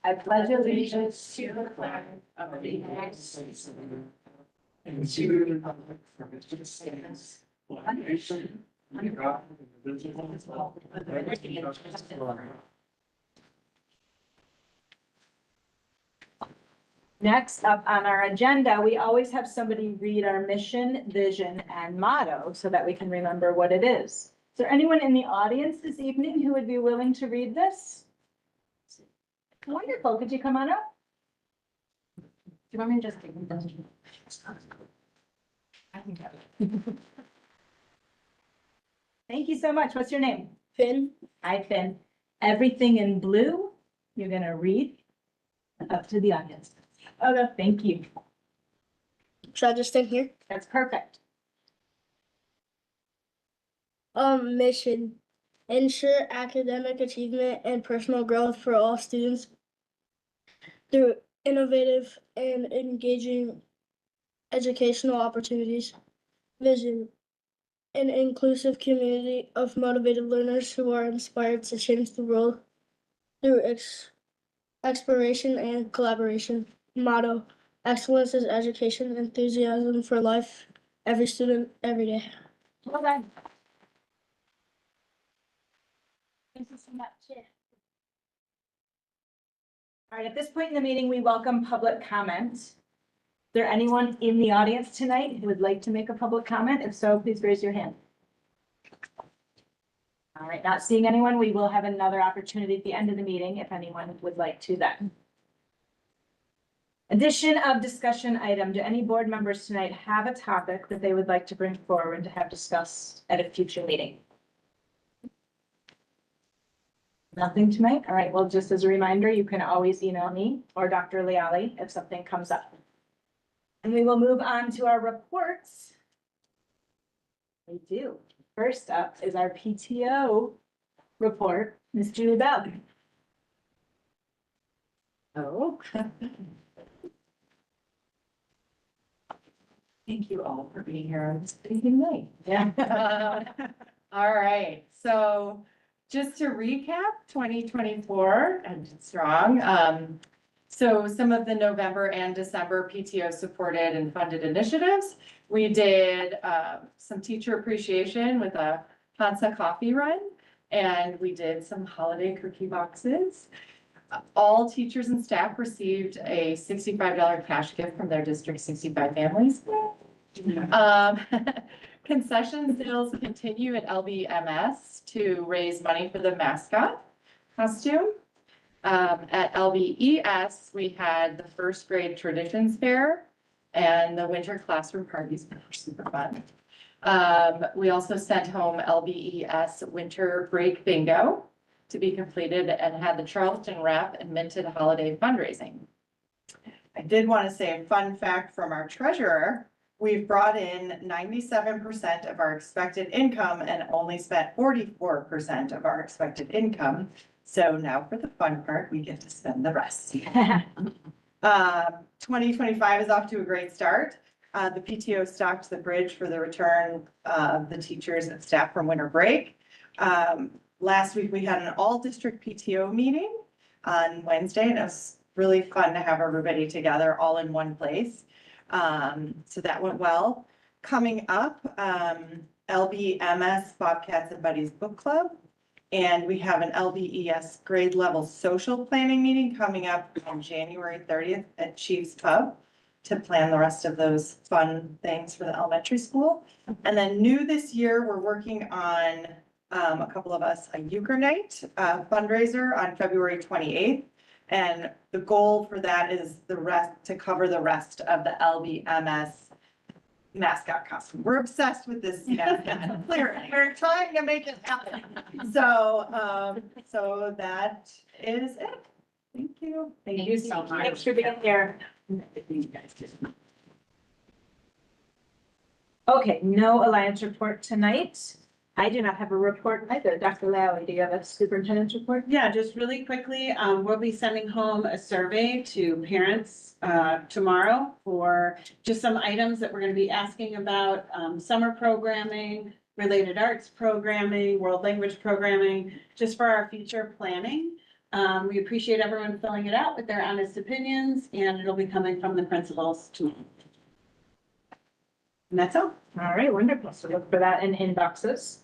I pledge allegiance to the flag of the United States and to the republic for which it stands, one nation, under God, indivisible, with liberty and justice for all. Next up on our agenda, we always have somebody read our mission, vision, and motto so that we can remember what it is. Is there anyone in the audience this evening who would be willing to read this? Wonderful. Could you come on up? Do you want me to just take them? I think that would. Thank you so much. What's your name? Finn. Hi, Finn. Everything in blue, you're gonna read up to the audience. Okay, thank you. Should I just stand here? That's perfect. Mission. Ensure academic achievement and personal growth for all students through innovative and engaging educational opportunities. Vision. An inclusive community of motivated learners who are inspired to change the world through exploration and collaboration. Motto. Excellence is education, enthusiasm for life, every student, every day. Well done. Thank you so much. All right, at this point in the meeting, we welcome public comment. Is there anyone in the audience tonight who would like to make a public comment? If so, please raise your hand. All right, not seeing anyone, we will have another opportunity at the end of the meeting if anyone would like to then. Addition of discussion item. Do any board members tonight have a topic that they would like to bring forward to have discussed at a future meeting? Nothing tonight? All right, well, just as a reminder, you can always email me or Dr. Leali if something comes up. And we will move on to our reports. We do. First up is our PTO report, Ms. Julie Bell. Oh. Thank you all for being here on this evening night. Yeah. All right, so just to recap, 2024 and strong. So some of the November and December PTO supported and funded initiatives. We did some teacher appreciation with a Hansa coffee run, and we did some holiday cookie boxes. All teachers and staff received a $65 cash gift from their District 65 families. Concession sales continue at LBMS to raise money for the mascot costume. At LBES, we had the first grade traditions fair and the winter classroom parties, which were super fun. We also sent home LBES winter break bingo to be completed and had the Charleston Rep and minted holiday fundraising. I did want to say a fun fact from our treasurer. We've brought in 97% of our expected income and only spent 44% of our expected income. So now for the fun part, we get to spend the rest. 2025 is off to a great start. The PTO stocked the bridge for the return of the teachers and staff from winter break. Last week, we had an all-district PTO meeting on Wednesday, and it was really fun to have everybody together all in one place. So that went well. Coming up, LBMS Bobcats and Buddies Book Club, and we have an LBES grade level social planning meeting coming up on January 30th at Chiefs Pub to plan the rest of those fun things for the elementary school. And then new this year, we're working on a couple of us, a euchre night fundraiser on February 28th. And the goal for that is to cover the rest of the LBMS mascot costume. We're obsessed with this mascot. We're trying to make it happen. So, so that is it. Thank you. Thank you so much. Thanks for being here. Okay, no Alliance report tonight. I do not have a report either. Dr. Lally, do you have a superintendent's report? Yeah, just really quickly, we'll be sending home a survey to parents tomorrow for just some items that we're going to be asking about, summer programming, related arts programming, world language programming, just for our future planning. We appreciate everyone filling it out with their honest opinions, and it'll be coming from the principals tomorrow. And that's all. All right, wonderful. So look for that in inboxes.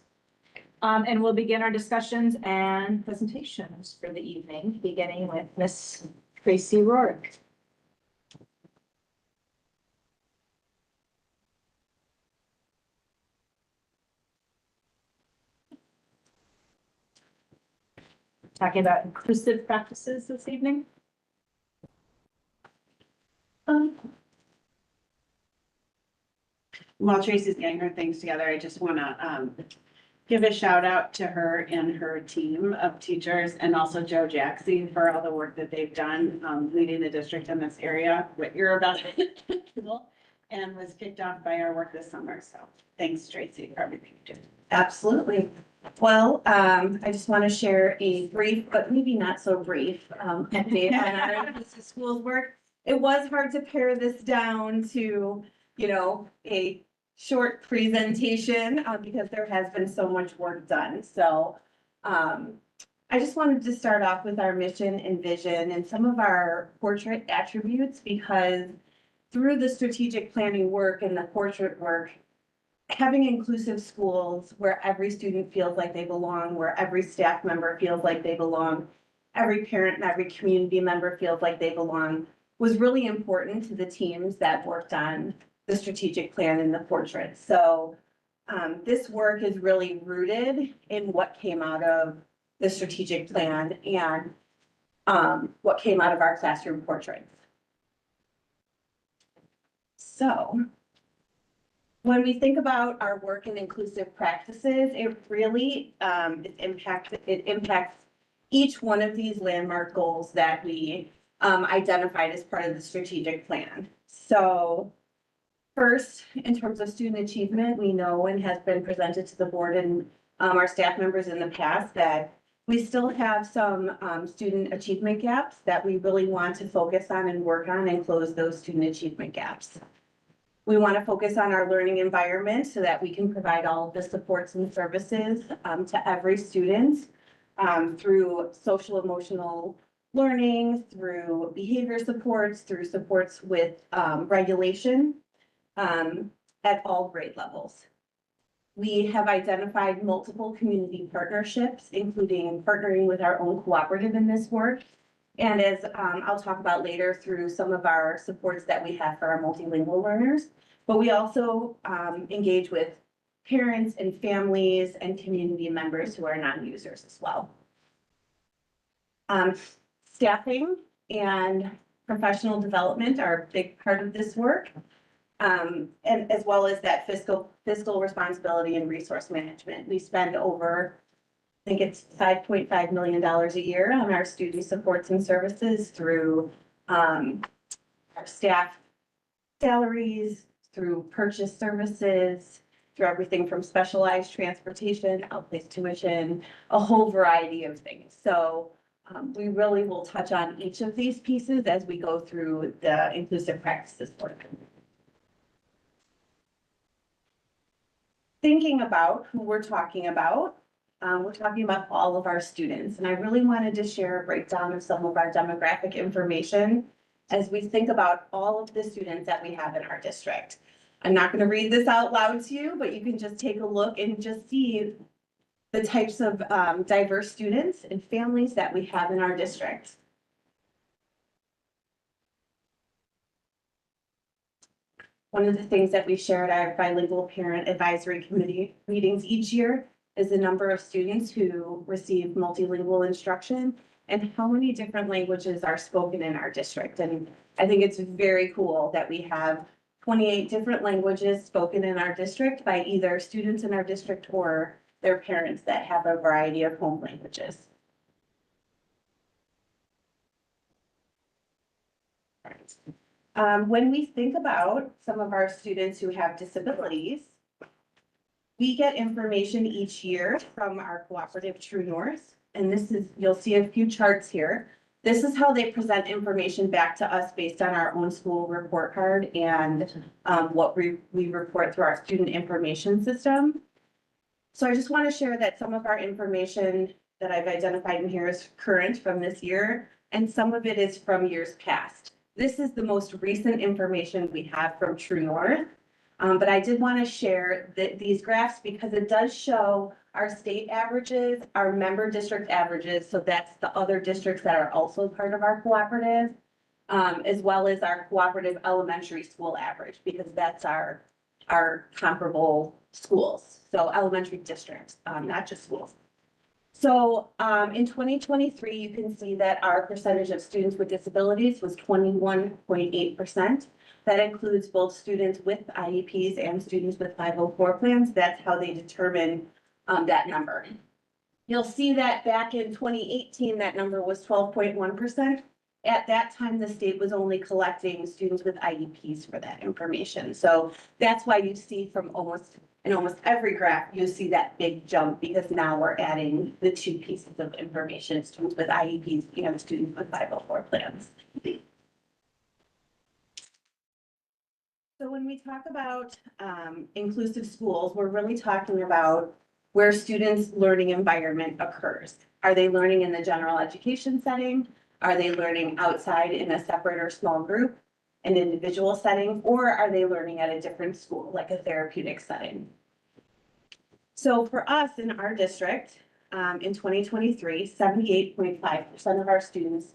And we'll begin our discussions and presentations for the evening, beginning with Miss Tracy Rorick. Talking about inclusive practices this evening. While Tracy's getting her things together, I just want to give a shout out to her and her team of teachers, and also Joe Jackson for all the work that they've done leading the district in this area, what you're about to and was kicked off by our work this summer. So thanks, Tracy, for everything you did. Absolutely. Well, I just want to share a brief, but maybe not so brief, update on our inclusive schools work. It was hard to pare this down to, you know, a short presentation, because there has been so much work done. So, I just wanted to start off with our mission and vision and some of our portrait attributes, because through the strategic planning work and the portrait work, having inclusive schools where every student feels like they belong, where every staff member feels like they belong, every parent and every community member feels like they belong, was really important to the teams that worked on the strategic plan and the portrait. So this work is really rooted in what came out of the strategic plan and what came out of our classroom portraits. So when we think about our work in inclusive practices, it really it impacts each one of these landmark goals that we identified as part of the strategic plan. So first, in terms of student achievement, we know and has been presented to the board and our staff members in the past that we still have some student achievement gaps that we really want to focus on and work on and close those student achievement gaps. We want to focus on our learning environment so that we can provide all of the supports and services to every student through social emotional learning, through behavior supports, through supports with regulation at all grade levels. We have identified multiple community partnerships, including partnering with our own cooperative in this work. And as I'll talk about later through some of our supports that we have for our multilingual learners, but we also engage with parents and families and community members who are non-users as well. Staffing and professional development are a big part of this work. And as well as that fiscal responsibility and resource management. We spend over, I think it's $5.5 million a year on our student supports and services through our staff salaries, through purchase services, through everything from specialized transportation, outplaced tuition, a whole variety of things. So we really will touch on each of these pieces as we go through the inclusive practices work. Thinking about who we're talking about all of our students. And I really wanted to share a breakdown of some of our demographic information as we think about all of the students that we have in our district. I'm not going to read this out loud to you, but you can just take a look and just see the types of diverse students and families that we have in our district. One of the things that we share at our bilingual parent advisory committee meetings each year is the number of students who receive multilingual instruction and how many different languages are spoken in our district. And I think it's very cool that we have 28 different languages spoken in our district by either students in our district or their parents that have a variety of home languages. When we think about some of our students who have disabilities, we get information each year from our cooperative True North. And this is, you'll see a few charts here. This is how they present information back to us based on our own school report card and what we report through our student information system. So I just want to share that some of our information that I've identified in here is current from this year, and some of it is from years past. This is the most recent information we have from True North. But I did want to share these graphs because it does show our state averages, our member district averages, so that's the other districts that are also part of our cooperative, as well as our cooperative elementary school average, because that's our comparable schools. So elementary districts, not just schools. So in 2023, you can see that our percentage of students with disabilities was 21.8%. That includes both students with IEPs and students with 504 plans. That's how they determine that number. You'll see that back in 2018, that number was 12.1%. At that time, the state was only collecting students with IEPs for that information. So that's why you see in almost every graph, you see that big jump because now we're adding the two pieces of information, students with IEPs and students with 504 plans. So when we talk about inclusive schools, we're really talking about where students' learning environment occurs. Are they learning in the general education setting? Are they learning outside in a separate or small group, an individual setting, or are they learning at a different school, like a therapeutic setting? So for us in our district, in 2023, 78.5% of our students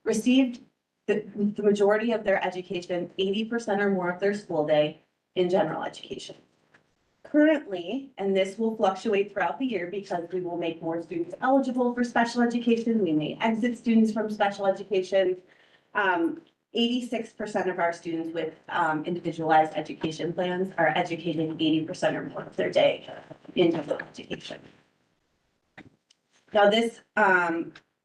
received the majority of their education, 80% or more of their school day in general education. Currently, and this will fluctuate throughout the year because we will make more students eligible for special education. We may exit students from special education. 86% of our students with individualized education plans are educating 80% or more of their day in general education. Now this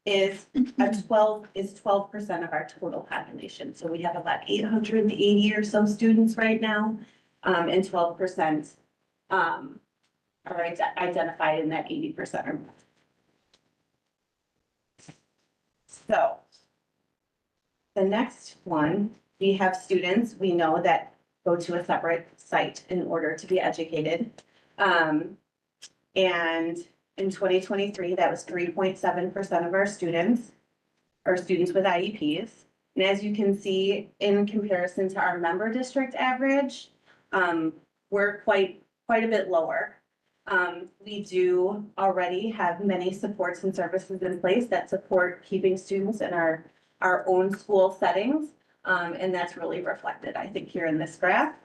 is 12% of our total population. So we have about 880 or so students right now, and 12% are identified in that 80% or more. So the next one, we have students we know that go to a separate site in order to be educated. And in 2023, that was 3.7% of our students with IEPs. And as you can see, in comparison to our member district average, we're quite a bit lower. We do already have many supports and services in place that support keeping students in our own school settings. And that's really reflected, I think, here in this graph.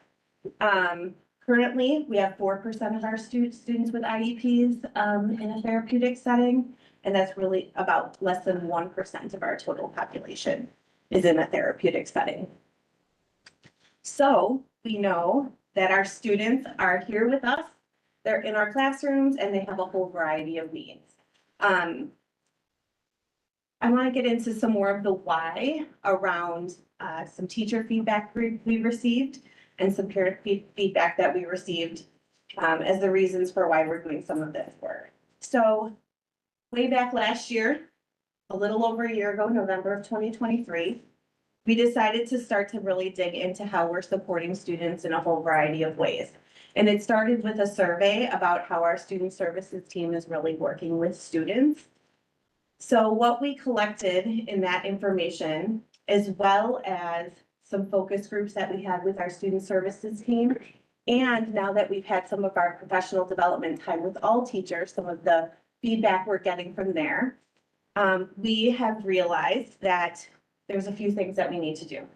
Currently, we have 4% of our students with IEPs in a therapeutic setting, and that's really about less than 1% of our total population is in a therapeutic setting. So we know that our students are here with us, they're in our classrooms, and they have a whole variety of needs. I want to get into some more of the why around some teacher feedback we received and some parent feedback that we received as the reasons for why we're doing some of this work. So way back last year, a little over a year ago, November of 2023, we decided to start to really dig into how we're supporting students in a whole variety of ways. And it started with a survey about how our student services team is really working with students. So what we collected in that information, as well as some focus groups that we had with our student services team, and now that we've had some of our professional development time with all teachers, some of the feedback we're getting from there, we have realized that there's a few things that we need to do.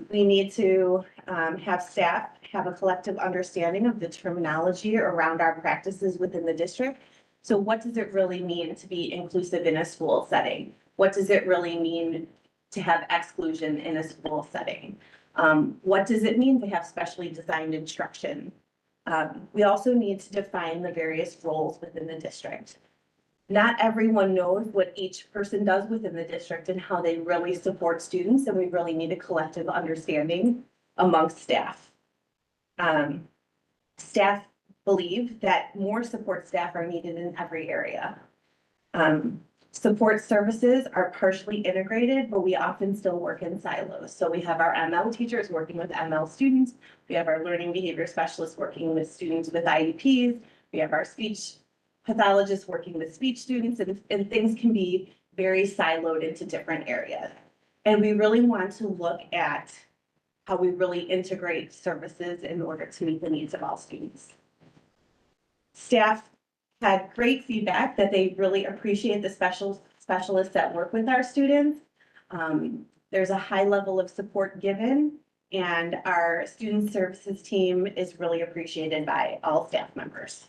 We need to have staff have a collective understanding of the terminology around our practices within the district. So what does it really mean to be inclusive in a school setting? What does it really mean to have exclusion in a school setting? What does it mean to have specially designed instruction? We also need to define the various roles within the district. Not everyone knows what each person does within the district and how they really support students, and we really need a collective understanding amongst staff. Staff believe that more support staff are needed in every area. Support services are partially integrated, but we often still work in silos. So we have our ML teachers working with ML students. We have our learning behavior specialists working with students with IEPs. We have our speech pathologists working with speech students, and things can be very siloed into different areas. And we really want to look at how we really integrate services in order to meet the needs of all students. Staff had great feedback that they really appreciate the specialists that work with our students. There's a high level of support given, and our student services team is really appreciated by all staff members.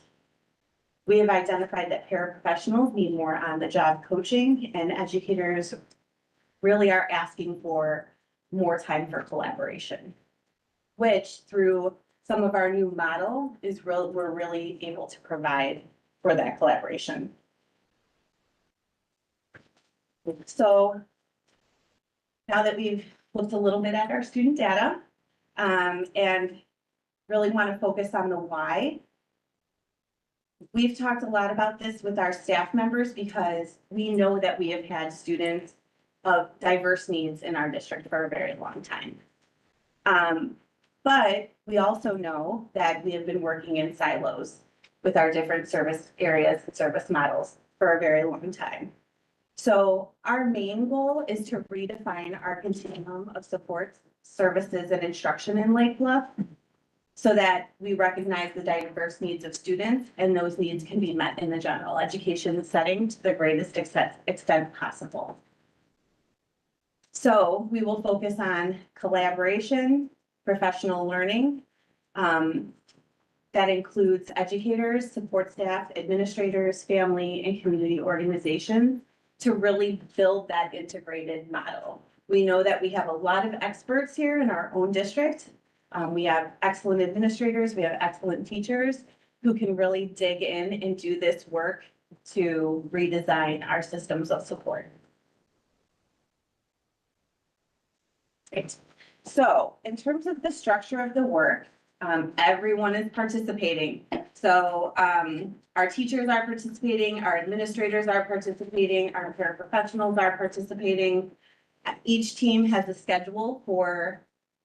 We have identified that paraprofessionals need more on-the-job coaching, and educators really are asking for more time for collaboration, which through some of our new model we're really able to provide for that collaboration. So now that we've looked a little bit at our student data, and really want to focus on the why. We've talked a lot about this with our staff members because we know that we have had students of diverse needs in our district for a very long time. But we also know that we have been working in silos with our different service areas and service models for a very long time. So our main goal is to redefine our continuum of support services and instruction in Lake Bluff so that we recognize the diverse needs of students and those needs can be met in the general education setting to the greatest extent possible. So we will focus on collaboration, professional learning. That includes educators, support staff, administrators, family, and community organizations to really build that integrated model. We know that we have a lot of experts here in our own district. We have excellent administrators, we have excellent teachers who can really dig in and do this work to redesign our systems of support. Great. So in terms of the structure of the work, everyone is participating. So our teachers are participating, our administrators are participating, our paraprofessionals are participating. Each team has a schedule for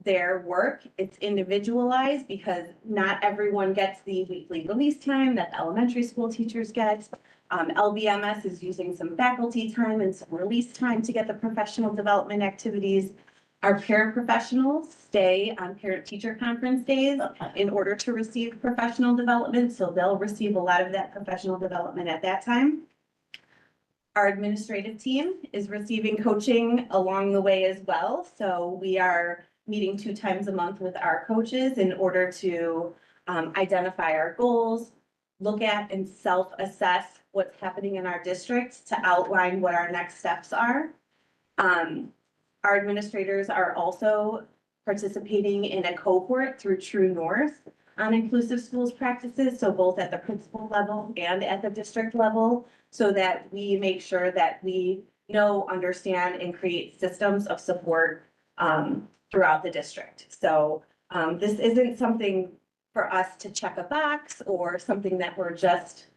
their work. It's individualized because not everyone gets the weekly release time that the elementary school teachers get. LBMS is using some faculty time and some release time to get the professional development activities. Our paraprofessionals stay on parent-teacher conference days in order to receive professional development, so they'll receive a lot of that professional development at that time. Our administrative team is receiving coaching along the way as well, so we are meeting 2 times a month with our coaches in order to identify our goals, look at and self-assess what's happening in our district to outline what our next steps are. Our administrators are also participating in a cohort through True North on inclusive schools practices, so both at the principal level and at the district level, so that we make sure that we know, understand, and create systems of support throughout the district. So this isn't something for us to check a box or something that we're just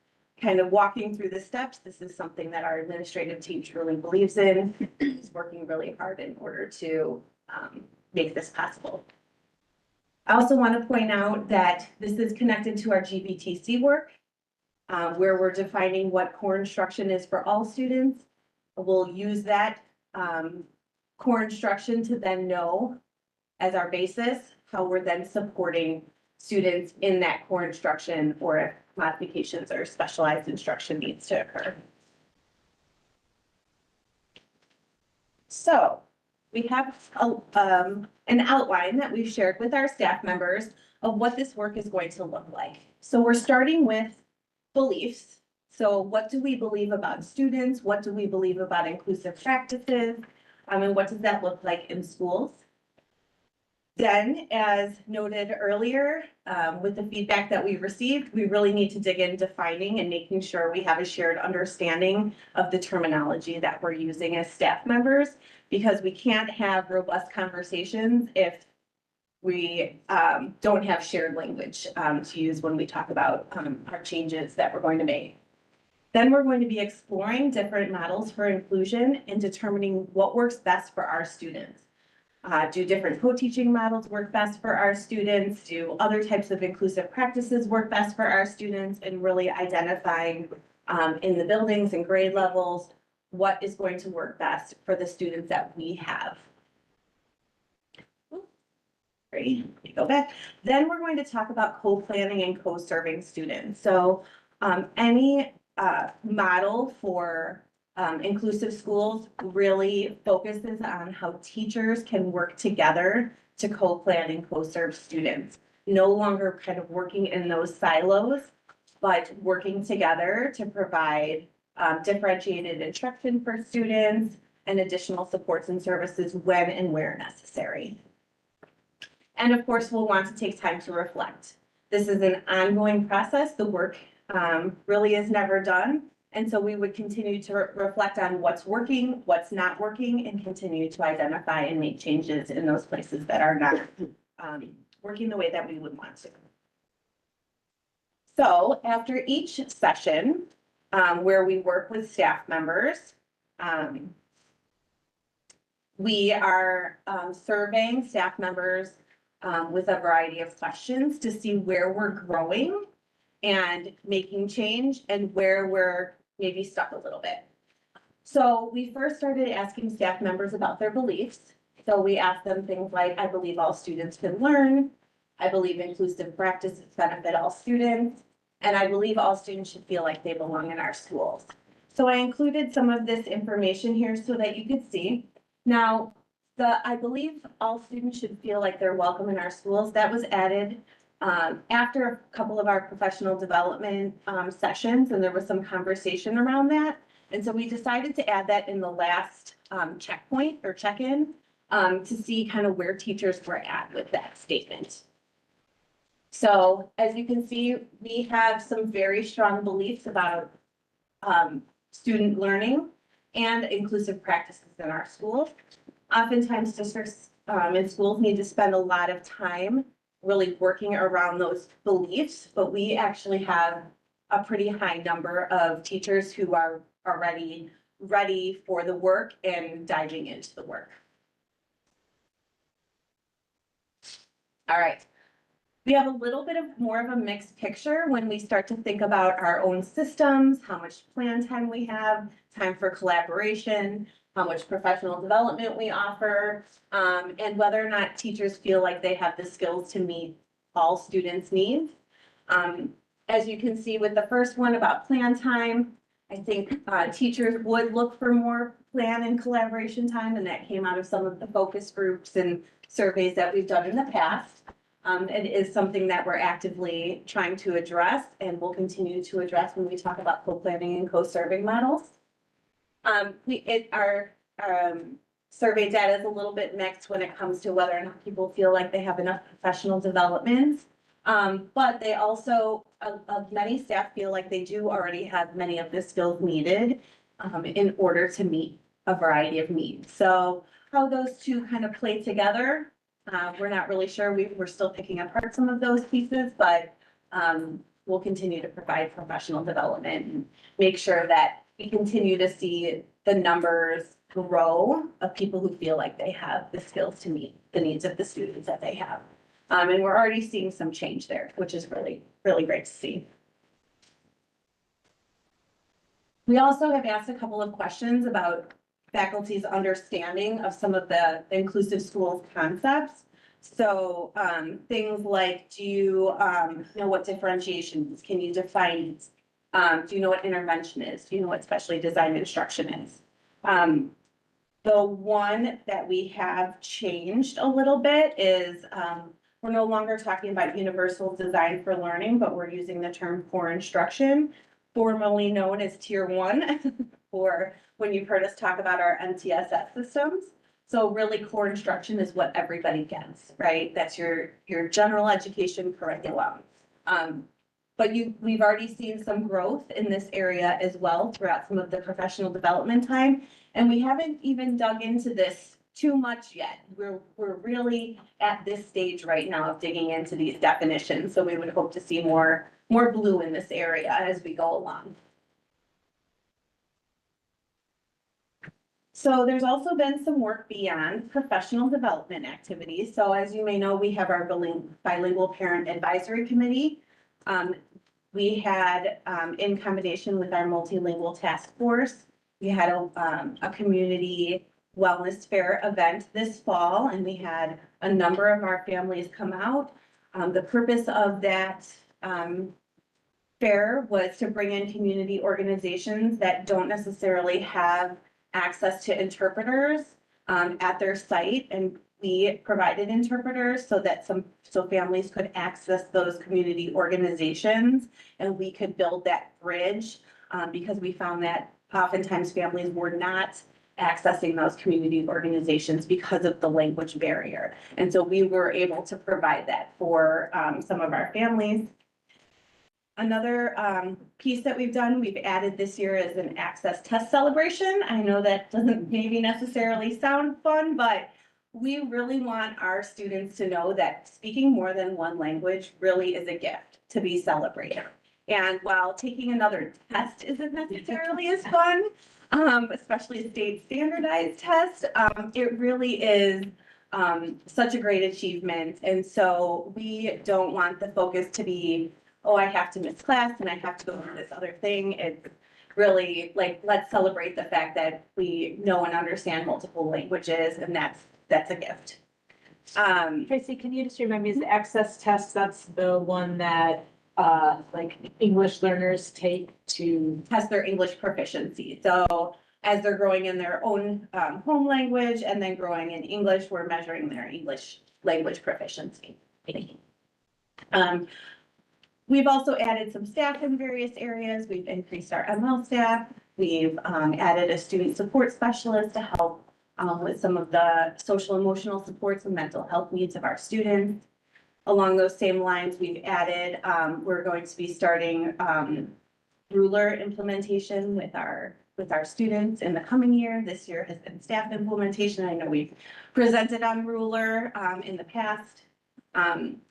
kind of walking through the steps. This is something that our administrative team truly believes in, is working really hard in order to make this possible. I also want to point out that this is connected to our GBTC work, where we're defining what core instruction is for all students. We'll use that core instruction to then know as our basis how we're then supporting students in that core instruction or if modifications or specialized instruction needs to occur. So we have an outline that we've shared with our staff members of what this work is going to look like. So we're starting with beliefs. So what do we believe about students? What do we believe about inclusive practices? And what does that look like in schools? Then, as noted earlier, with the feedback that we received, we really need to dig in defining and making sure we have a shared understanding of the terminology that we're using as staff members, because we can't have robust conversations if we don't have shared language to use when we talk about our changes that we're going to make. Then we're going to be exploring different models for inclusion and determining what works best for our students. do different co-teaching models work best for our students? Do other types of inclusive practices work best for our students? And really identifying in the buildings and grade levels, what is going to work best for the students that we have. Great, go back. Then we're going to talk about co-planning and co-serving students. So any model for inclusive schools really focuses on how teachers can work together to co-plan and co-serve students. No longer kind of working in those silos, but working together to provide differentiated instruction for students and additional supports and services when and where necessary. And of course, we'll want to take time to reflect. This is an ongoing process. The work really is never done. And so we would continue to reflect on what's working, what's not working, and continue to identify and make changes in those places that are not working the way that we would want to. So after each session, where we work with staff members, we are surveying staff members with a variety of questions to see where we're growing and making change and where we're maybe stuck a little bit. So we first started asking staff members about their beliefs. So we asked them things like, I believe all students can learn. I believe inclusive practices benefit all students. And I believe all students should feel like they belong in our schools. So I included some of this information here so that you could see. Now, I believe all students should feel like they're welcome in our schools. That was added after a couple of our professional development sessions, and there was some conversation around that. And so we decided to add that in the last checkpoint or check-in to see kind of where teachers were at with that statement. So as you can see, we have some very strong beliefs about student learning and inclusive practices in our schools. Oftentimes districts and schools need to spend a lot of time really working around those beliefs, but we actually have a pretty high number of teachers who are already ready for the work and diving into the work. All right. We have a little bit of more of a mixed picture when we start to think about our own systems, how much plan time we have, time for collaboration, how much professional development we offer, and whether or not teachers feel like they have the skills to meet all students' needs. As you can see with the first one about plan time, I think teachers would look for more plan and collaboration time, and that came out of some of the focus groups and surveys that we've done in the past. It is something that we're actively trying to address and will continue to address when we talk about co-planning and co-serving models. Our survey data is a little bit mixed when it comes to whether or not people feel like they have enough professional development. But they also, many staff feel like they do already have many of the skills needed in order to meet a variety of needs. So how those two kind of play together, we're not really sure. We're still picking apart some of those pieces, but we'll continue to provide professional development and make sure that we continue to see the numbers grow of people who feel like they have the skills to meet the needs of the students that they have. And we're already seeing some change there, which is really, really great to see. We also have asked a couple of questions about faculty's understanding of some of the inclusive schools concepts. So things like, do you know what differentiation is? Can you define it? Do you know what intervention is? Do you know what specially designed instruction is? The one that we have changed a little bit is we're no longer talking about universal design for learning, but we're using the term core instruction, formerly known as Tier 1, or when you've heard us talk about our MTSS systems. So really core instruction is what everybody gets, right? That's your general education curriculum. But we've already seen some growth in this area as well throughout some of the professional development time. And we haven't even dug into this too much yet. We're really at this stage right now of digging into these definitions. So we would hope to see more blue in this area as we go along. So there's also been some work beyond professional development activities. So as you may know, we have our bilingual parent advisory committee. We had, in combination with our multilingual task force, we had a community wellness fair event this fall, and we had a number of our families come out. The purpose of that, fair was to bring in community organizations that don't necessarily have access to interpreters at their site, and we provided interpreters so that so families could access those community organizations, and we could build that bridge because we found that oftentimes families were not accessing those community organizations because of the language barrier. And so we were able to provide that for some of our families. Another piece that we've done, we've added this year is an access test celebration. I know that doesn't maybe necessarily sound fun, but we really want our students to know that speaking more than one language really is a gift to be celebrated. And while taking another test isn't necessarily as fun, especially a state standardized test, it really is such a great achievement. And so we don't want the focus to be, oh, I have to miss class and I have to go to this other thing. It's really like, let's celebrate the fact that we know and understand multiple languages, and that's a gift. Tracy, can you just remind me, is the access test, that's the one that like English learners take to Test their English proficiency. So as they're growing in their own home language and then growing in English, we're measuring their English language proficiency. We've also added some staff in various areas. We've increased our ML staff. We've added a student support specialist to help with some of the social emotional supports and mental health needs of our students. Along those same lines, we've added, we're going to be starting ruler implementation with our students in the coming year. This year has been staff implementation. I know we've presented on ruler in the past.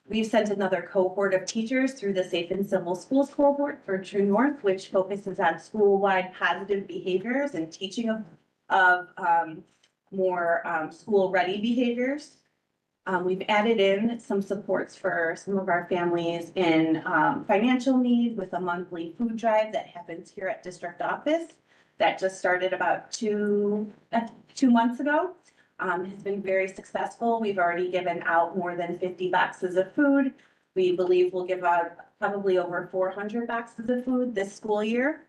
We've sent another cohort of teachers through the Safe and Civil Schools cohort for True North, which focuses on school-wide positive behaviors and teaching of more school-ready behaviors. We've added in some supports for some of our families in financial need with a monthly food drive that happens here at district office. That just started about two months ago. Has been very successful. We've already given out more than 50 boxes of food. We believe we'll give out probably over 400 boxes of food this school year.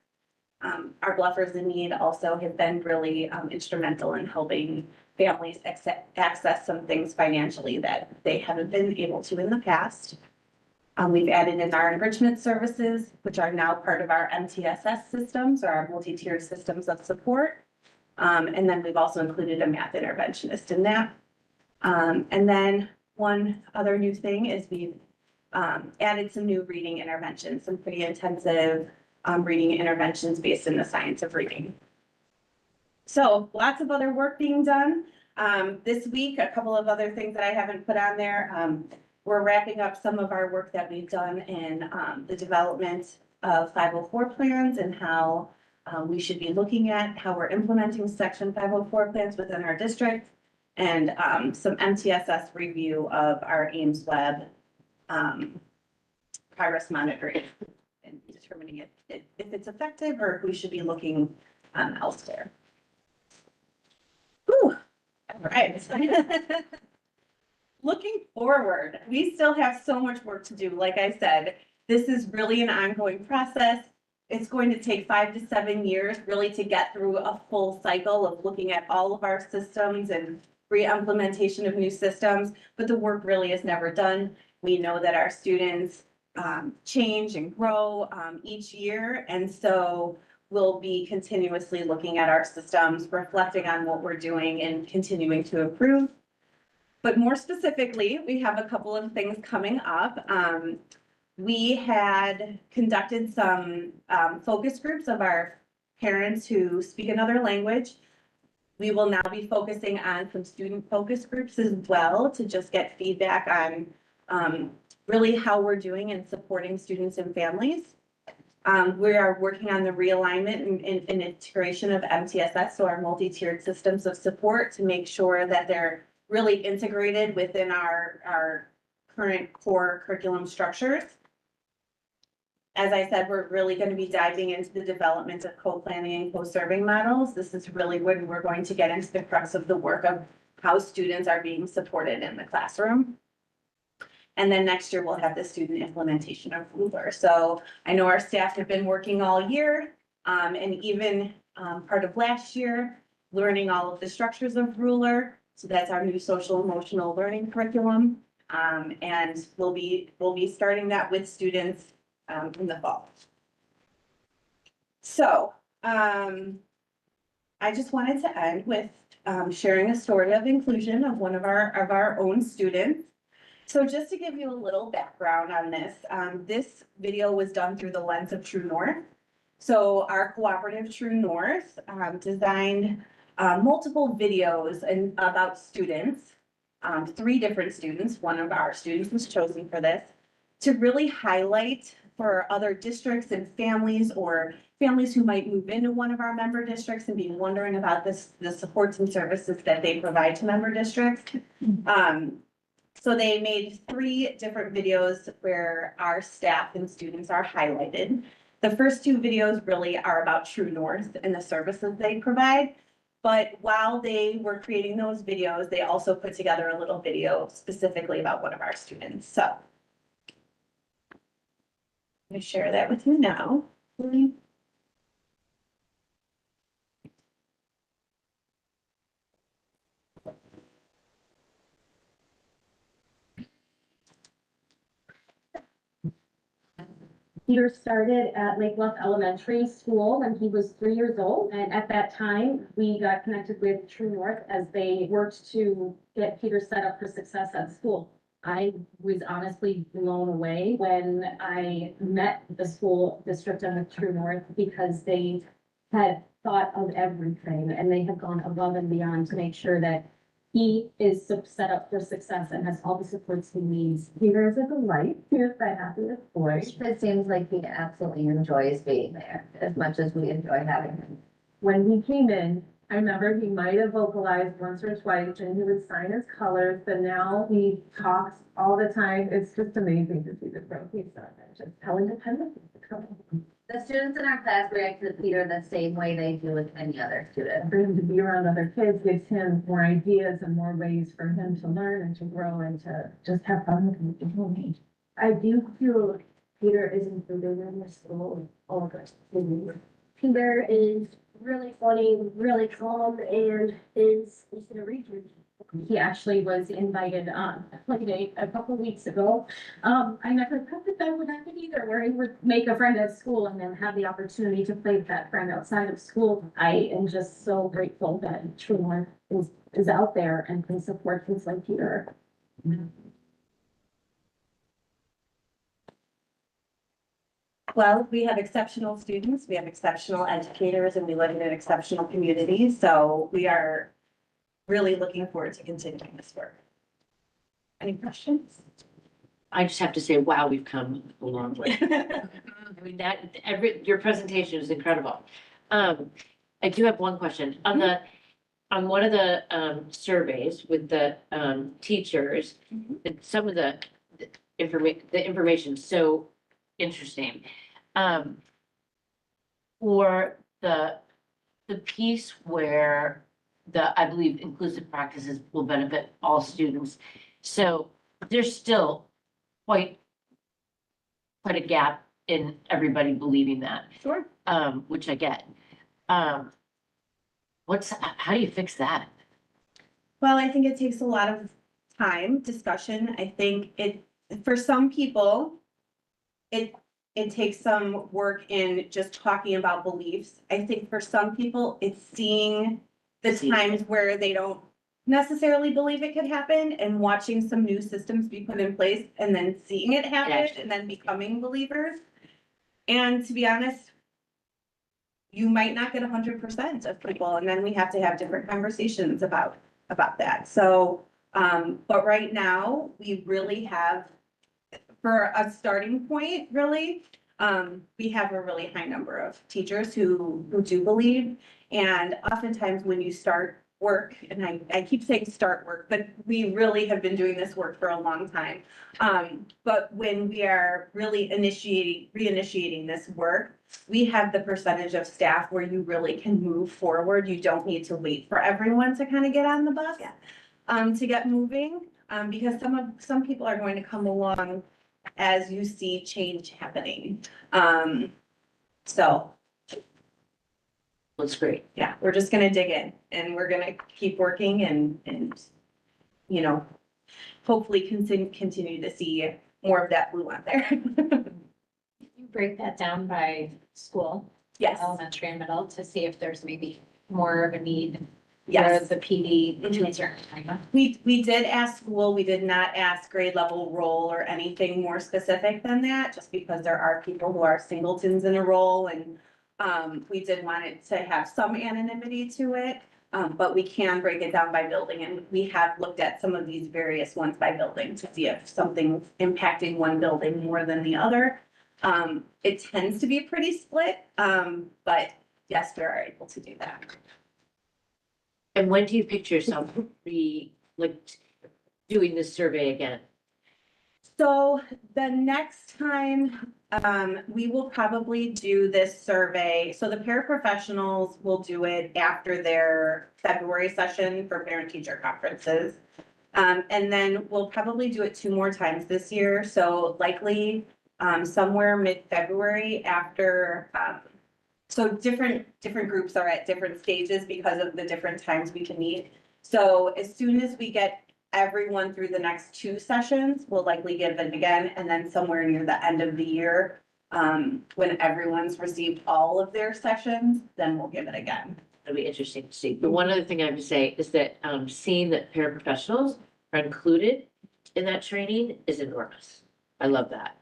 Our Bluffers in Need also have been really instrumental in helping families access some things financially that they haven't been able to in the past. We've added in our enrichment services, which are now part of our MTSS systems or our multi-tiered systems of support. And then we've also included a math interventionist in that. And then one other new thing is we've added some new reading interventions, some pretty intensive reading interventions based in the science of reading. So lots of other work being done. This week, a couple of other things that I haven't put on there. We're wrapping up some of our work that we've done in the development of 504 plans and how we should be looking at how we're implementing section 504 plans within our district, and some MTSS review of our Ames Web progress monitoring and determining if it's effective or if we should be looking elsewhere. Whew. All right. Looking forward, we still have so much work to do. Like I said, this is really an ongoing process. It's going to take 5 to 7 years really to get through a full cycle of looking at all of our systems and re-implementation of new systems, but the work really is never done. We know that our students change and grow each year, and so we'll be continuously looking at our systems, reflecting on what we're doing and continuing to improve. But more specifically, we have a couple of things coming up. We had conducted some focus groups of our parents who speak another language. We will now be focusing on some student focus groups as well to just get feedback on really how we're doing in supporting students and families. We are working on the realignment and integration of MTSS, so our multi-tiered systems of support, to make sure that they're really integrated within our current core curriculum structures. As I said, we're really going to be diving into the development of co-planning and co-serving models. This is really when we're going to get into the crux of the work of how students are being supported in the classroom. And then next year, we'll have the student implementation of Ruler. So I know our staff have been working all year, and even part of last year, learning all of the structures of Ruler. So that's our new social emotional learning curriculum. And we'll be starting that with students in the fall. So I just wanted to end with sharing a story of inclusion of one of our own students. So just to give you a little background on this, this video was done through the lens of True North. So our cooperative True North designed multiple videos about students, 3 different students. One of our students was chosen for this to really highlight for other districts and families, or families who might move into one of our member districts and be wondering about the supports and services that they provide to member districts. So they made 3 different videos where our staff and students are highlighted. The first 2 videos really are about True North and the services they provide. But while they were creating those videos, they also put together a little video specifically about one of our students. So I'm going to share that with you now. Peter started at Lake Bluff Elementary School when he was 3 years old. And at that time, we got connected with True North as they worked to get Peter set up for success at school. I was honestly blown away when I met the school district and with True North, because they had thought of everything and they had gone above and beyond to make sure that he is set up for success and has all the supports he needs. Peter is a delight. He's the happiest boy. It seems like he absolutely enjoys being there as much as we enjoy having him. When he came in, I remember he might have vocalized once or twice and he would sign his colors, but now he talks all the time. It's just amazing to see the growth he's done. And just how independent he's becoming. The students in our class react to Peter the same way they do with any other student. For him to be around other kids gives him more ideas and more ways for him to learn and to grow and to just have fun with him. I do feel Peter is included in the school. All of us. Peter is really funny, really calm, and is in a region. He actually was invited on a play date a couple weeks ago. I never thought that that would happen either, where he would make a friend at school and then have the opportunity to play with that friend outside of school. I am just so grateful that True North is out there and can support kids like Peter. Well, we have exceptional students, we have exceptional educators, and we live in an exceptional community. So we are really looking forward to continuing this work. Any questions? I just have to say, wow, we've come a long way. I mean, your presentation is incredible. I do have one question. On one of the surveys with the teachers, some of the information so interesting. For the piece where I believe inclusive practices will benefit all students. So there's still quite a gap in everybody believing that. Sure. Which I get. How do you fix that? Well, I think it takes a lot of time, discussion. I think for some people, it takes some work in just talking about beliefs. I think for some people, it's seeing the times where they don't necessarily believe it could happen and watching some new systems be put in place and then seeing it happen and then becoming believers. And to be honest, you might not get 100% of people, and then we have to have different conversations about that. So, but right now, we really have, for a starting point, really, we have a really high number of teachers who do believe. And oftentimes when you start work, and I keep saying start work, but we really have been doing this work for a long time. But when we are really reinitiating this work, we have the percentage of staff where you really can move forward. You don't need to wait for everyone to kind of get on the bus. To get moving, because some people are going to come along as you see change happening. So That's great. yeah, we're just gonna dig in and we're gonna keep working and, you know, hopefully continue to see more of that blue on there. You break that down by school, Yes, elementary and middle, to see if there's maybe more of a need for yes. the PD Mhm. to a certain time. We did ask school, we did not ask grade level role or anything more specific than that, just because there are people who are singletons in a role and we did want it to have some anonymity to it. But we can break it down by building and we have looked at some of these various ones by building to see if something's impacting one building more than the other. It tends to be pretty split, but yes, we are able to do that. And when do you picture yourself doing this survey again? So the next time, we will probably do this survey. So the paraprofessionals will do it after their February session for parent teacher conferences. And then we'll probably do it 2 more times this year. So likely, somewhere mid-February after, so different groups are at different stages because of the different times we can meet. So as soon as we get everyone through the next 2 sessions, we'll likely give it again, and then somewhere near the end of the year, when everyone's received all of their sessions, then we'll give it again. It'll be interesting to see. But one other thing I have to say is that seeing that paraprofessionals are included in that training is enormous. I love that.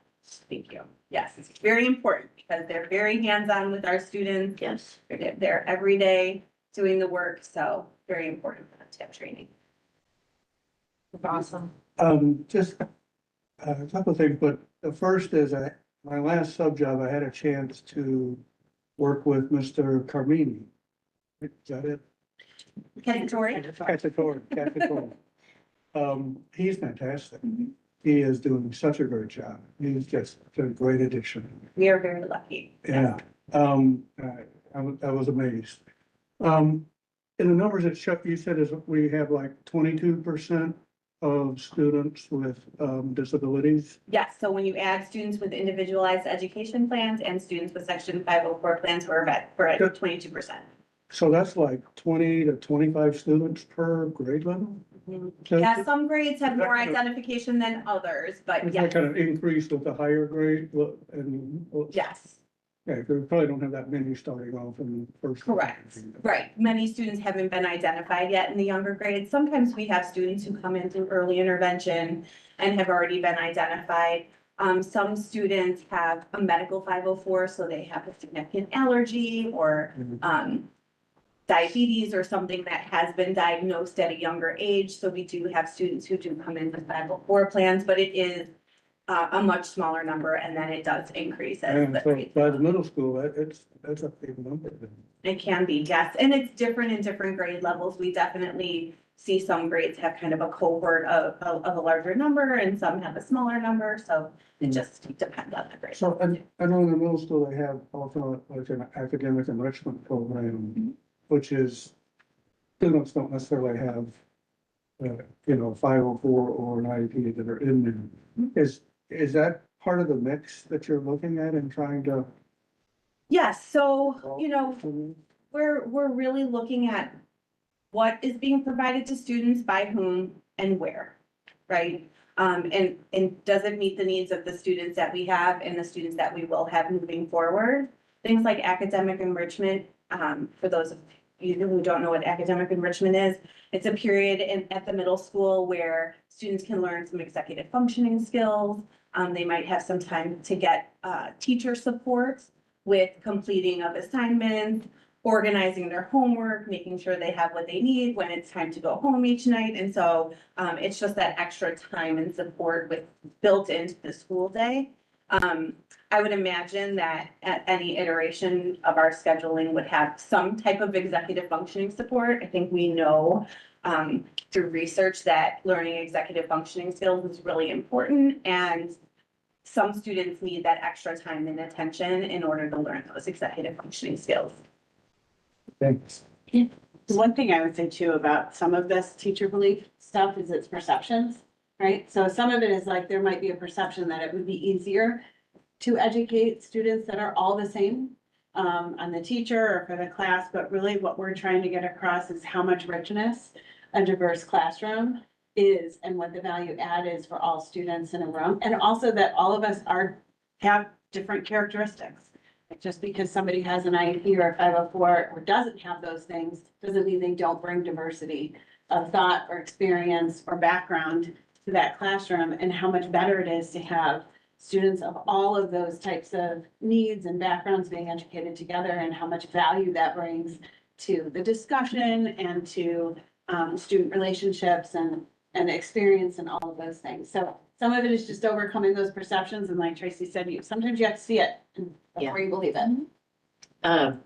Thank you. Yes, it's very important because they're very hands-on with our students. Yes. They're every day doing the work, so very important for them to have training. Awesome. Just a couple of things, but the first is my last sub job, I had a chance to work with Mr. Carmini. Is that it? Cacciatore. He's fantastic. He is doing such a great job. He's just a great addition. We are very lucky. Yeah, I was amazed. In the numbers that Chuck, you said is we have like 22% of students with disabilities. Yes, so when you add students with individualized education plans and students with section 504 plans, we're at 22%. So that's like 20 to 25 students per grade level? Yeah, some grades have Is that more kind of- identification than others, but Is that yes, kind of increase with the higher grade? And, yes. yeah, because we probably don't have that many starting off in the first. Correct, right. Many students haven't been identified yet in the younger grades. Sometimes we have students who come in through early intervention and have already been identified. Some students have a medical 504, so they have a significant allergy or diabetes or something that has been diagnosed at a younger age. So we do have students who do come in with 504 plans, but it is a much smaller number and then it does increase as And the so grades. by the middle school, that's a big number. It can be, yes, and it's different in different grade levels. We definitely see some grades have kind of a cohort of a larger number and some have a smaller number, so it just depends on the grade. So I know in the middle school, they have also like an academic enrichment program, which is students don't necessarily have, 504 or an IEP that are in there. Is that part of the mix that you're looking at and trying to? Yes, so, we're really looking at what is being provided to students by whom and where, right? And does it meet the needs of the students that we have and the students that we will have moving forward? Things like academic enrichment, for those of you who don't know what academic enrichment is, it's a period at the middle school where students can learn some executive functioning skills. They might have some time to get teacher support with completing of assignments, organizing their homework, making sure they have what they need when it's time to go home each night. And so it's just that extra time and support built into the school day. I would imagine that at any iteration of our scheduling would have some type of executive functioning support. I think we know through research that learning executive functioning skills is really important, and some students need that extra time and attention in order to learn those executive functioning skills. Thanks. One thing I would say too about some of this teacher belief stuff is its perceptions, right? So some of it is like, there might be a perception that it would be easier to educate students that are all the same on the teacher or for the class, but really what we're trying to get across is how much richness a diverse classroom is and what the value add is for all students in a room. And also that all of us have different characteristics. Like just because somebody has an IEP or a 504 or doesn't have those things, doesn't mean they don't bring diversity of thought or experience or background to that classroom, and how much better it is to have students of all of those types of needs and backgrounds being educated together, and how much value that brings to the discussion and to student relationships and experience and all of those things. So some of it is just overcoming those perceptions. And like Tracy said, sometimes you have to see it before you believe it.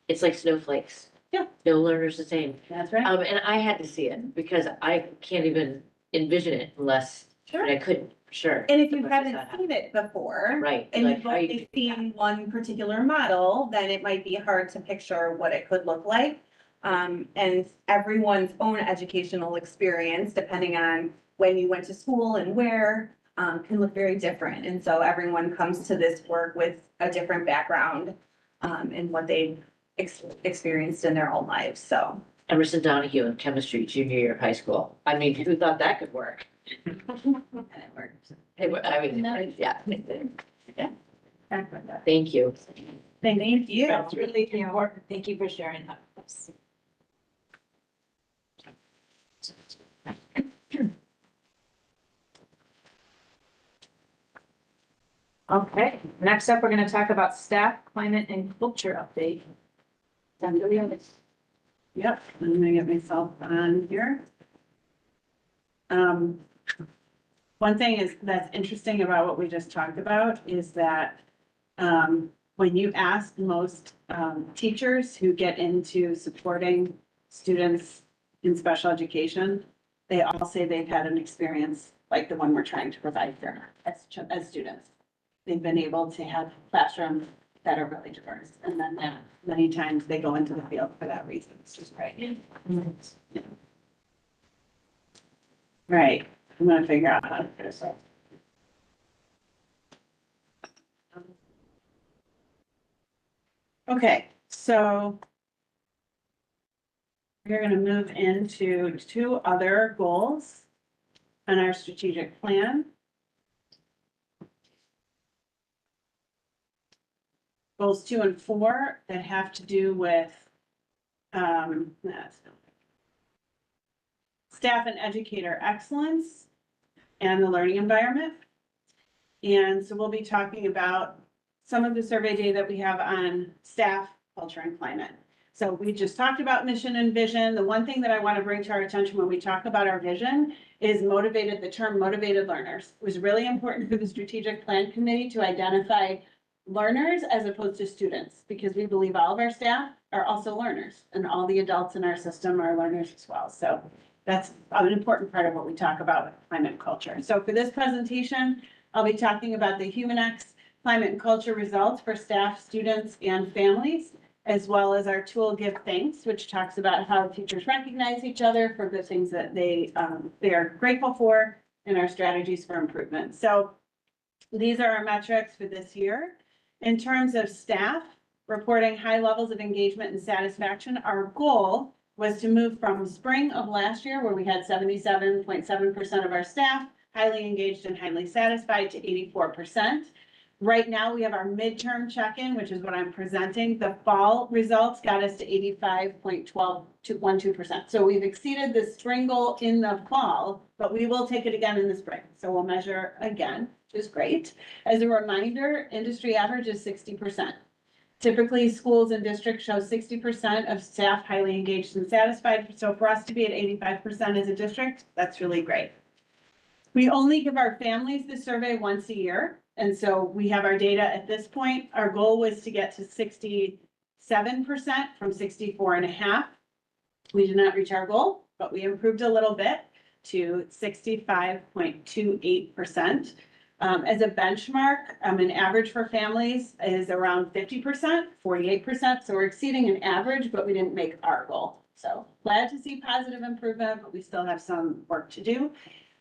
It's like snowflakes. Yeah. No learner's the same. That's right. And I had to see it because I can't even envision it unless, Sure. but I couldn't, sure. And if you Unless I haven't saw it seen it before, Right. and like, you've how you only do that. seen one particular model, then it might be hard to picture what it could look like. And everyone's own educational experience, depending on when you went to school and where, can look very different. And so everyone comes to this work with a different background, and what they've experienced in their own lives, so. Emerson Donahue in chemistry, junior year of high school. I mean, who thought that could work? And it worked. I mean, No. yeah. Thank you. Thank you. That's really important. Thank you for sharing that with us. Okay, next up, we're gonna talk about staff climate and culture update. Dr. Lealy. Yep, I'm gonna get myself on here. One thing that's interesting about what we just talked about is that, when you ask most, teachers who get into supporting students in special education, they all say they've had an experience like the one we're trying to provide here as students. They've been able to have classrooms that are really diverse, and then many times they go into the field for that reason. It's just right. Yeah. Right, I'm gonna figure out how to do this. Okay, so we're gonna move into two other goals on our strategic plan. Goals 2 and 4 that have to do with, staff and educator excellence and the learning environment. And so we'll be talking about some of the survey data that we have on staff, culture, and climate. So we just talked about mission and vision. The one thing that I want to bring to our attention when we talk about our vision is the term motivated learners. It was really important for the strategic plan committee to identify learners as opposed to students, because we believe all of our staff are also learners, and all the adults in our system are learners as well. So that's an important part of what we talk about with climate and culture. So for this presentation, I'll be talking about the HumanX climate and culture results for staff, students, and families, as well as our tool Give Thanks, which talks about how teachers recognize each other for the things that they are grateful for, and our strategies for improvement. So these are our metrics for this year. In terms of staff reporting high levels of engagement and satisfaction, our goal was to move from spring of last year, where we had 77.7% of our staff highly engaged and highly satisfied, to 84%. Right now, we have our midterm check-in, which is what I'm presenting. The fall results got us to 85.12%. So we've exceeded the spring goal in the fall, but we will take it again in the spring. So we'll measure again, which is great. As a reminder, industry average is 60%. Typically, schools and districts show 60% of staff highly engaged and satisfied. So for us to be at 85% as a district, that's really great. We only give our families the survey once a year. And so we have our data at this point. Our goal was to get to 67% from 64.5. We did not reach our goal, but we improved a little bit to 65.28%. As a benchmark, an average for families is around 50%, 48%. So we're exceeding an average, but we didn't make our goal. So glad to see positive improvement, but we still have some work to do.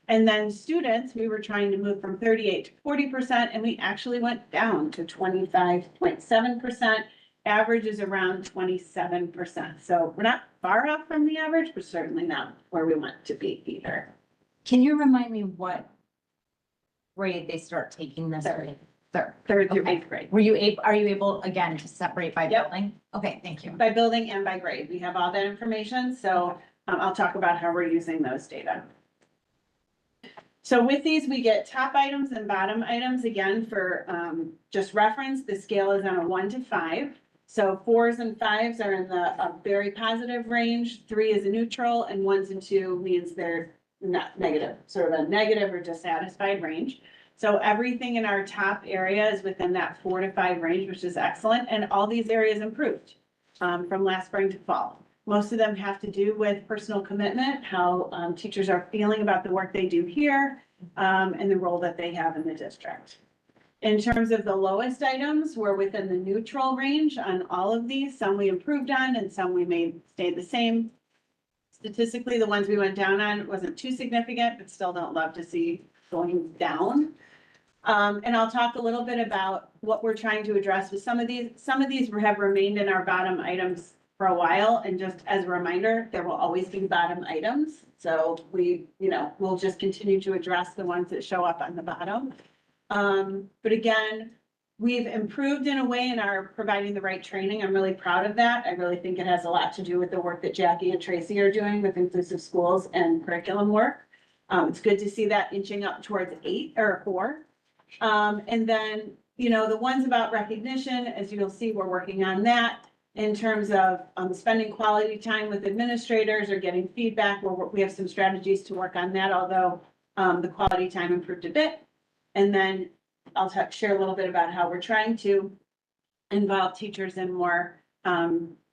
And then students, we were trying to move from 38 to 40%, and we actually went down to 25.7%. Average is around 27%. So we're not far off from the average, but certainly not where we want to be either. Can you remind me what grade they start taking this? Third. Third. Third through Okay. eighth grade. Are you able, again, to separate by Yep. building? Okay, thank you. By building and by grade. We have all that information, so I'll talk about how we're using those data. So with these, we get top items and bottom items. Again, for just reference, the scale is on a 1 to 5. So 4s and 5s are in a very positive range, 3 is a neutral, and 1s and 2 means they're not negative, sort of a negative or dissatisfied range. So everything in our top area is within that 4 to 5 range, which is excellent, and all these areas improved from last spring to fall. Most of them have to do with personal commitment, how teachers are feeling about the work they do here, and the role that they have in the district. In terms of the lowest items, we're within the neutral range on all of these. Some we improved on and some we made stay the same. Statistically, the ones we went down on wasn't too significant, but still don't love to see going down. And I'll talk a little bit about what we're trying to address with some of these. Some of these have remained in our bottom items for a while. And just as a reminder, there will always be bottom items. So we'll just continue to address the ones that show up on the bottom. But again, we've improved in a way in our providing the right training. I'm really proud of that. I really think it has a lot to do with the work that Jackie and Tracy are doing with inclusive schools and curriculum work. It's good to see that inching up towards 8 or 4. And then, the ones about recognition, as you'll see, we're working on that in terms of spending quality time with administrators or getting feedback. We have some strategies to work on that, although the quality time improved a bit. And then I'll share a little bit about how we're trying to involve teachers in more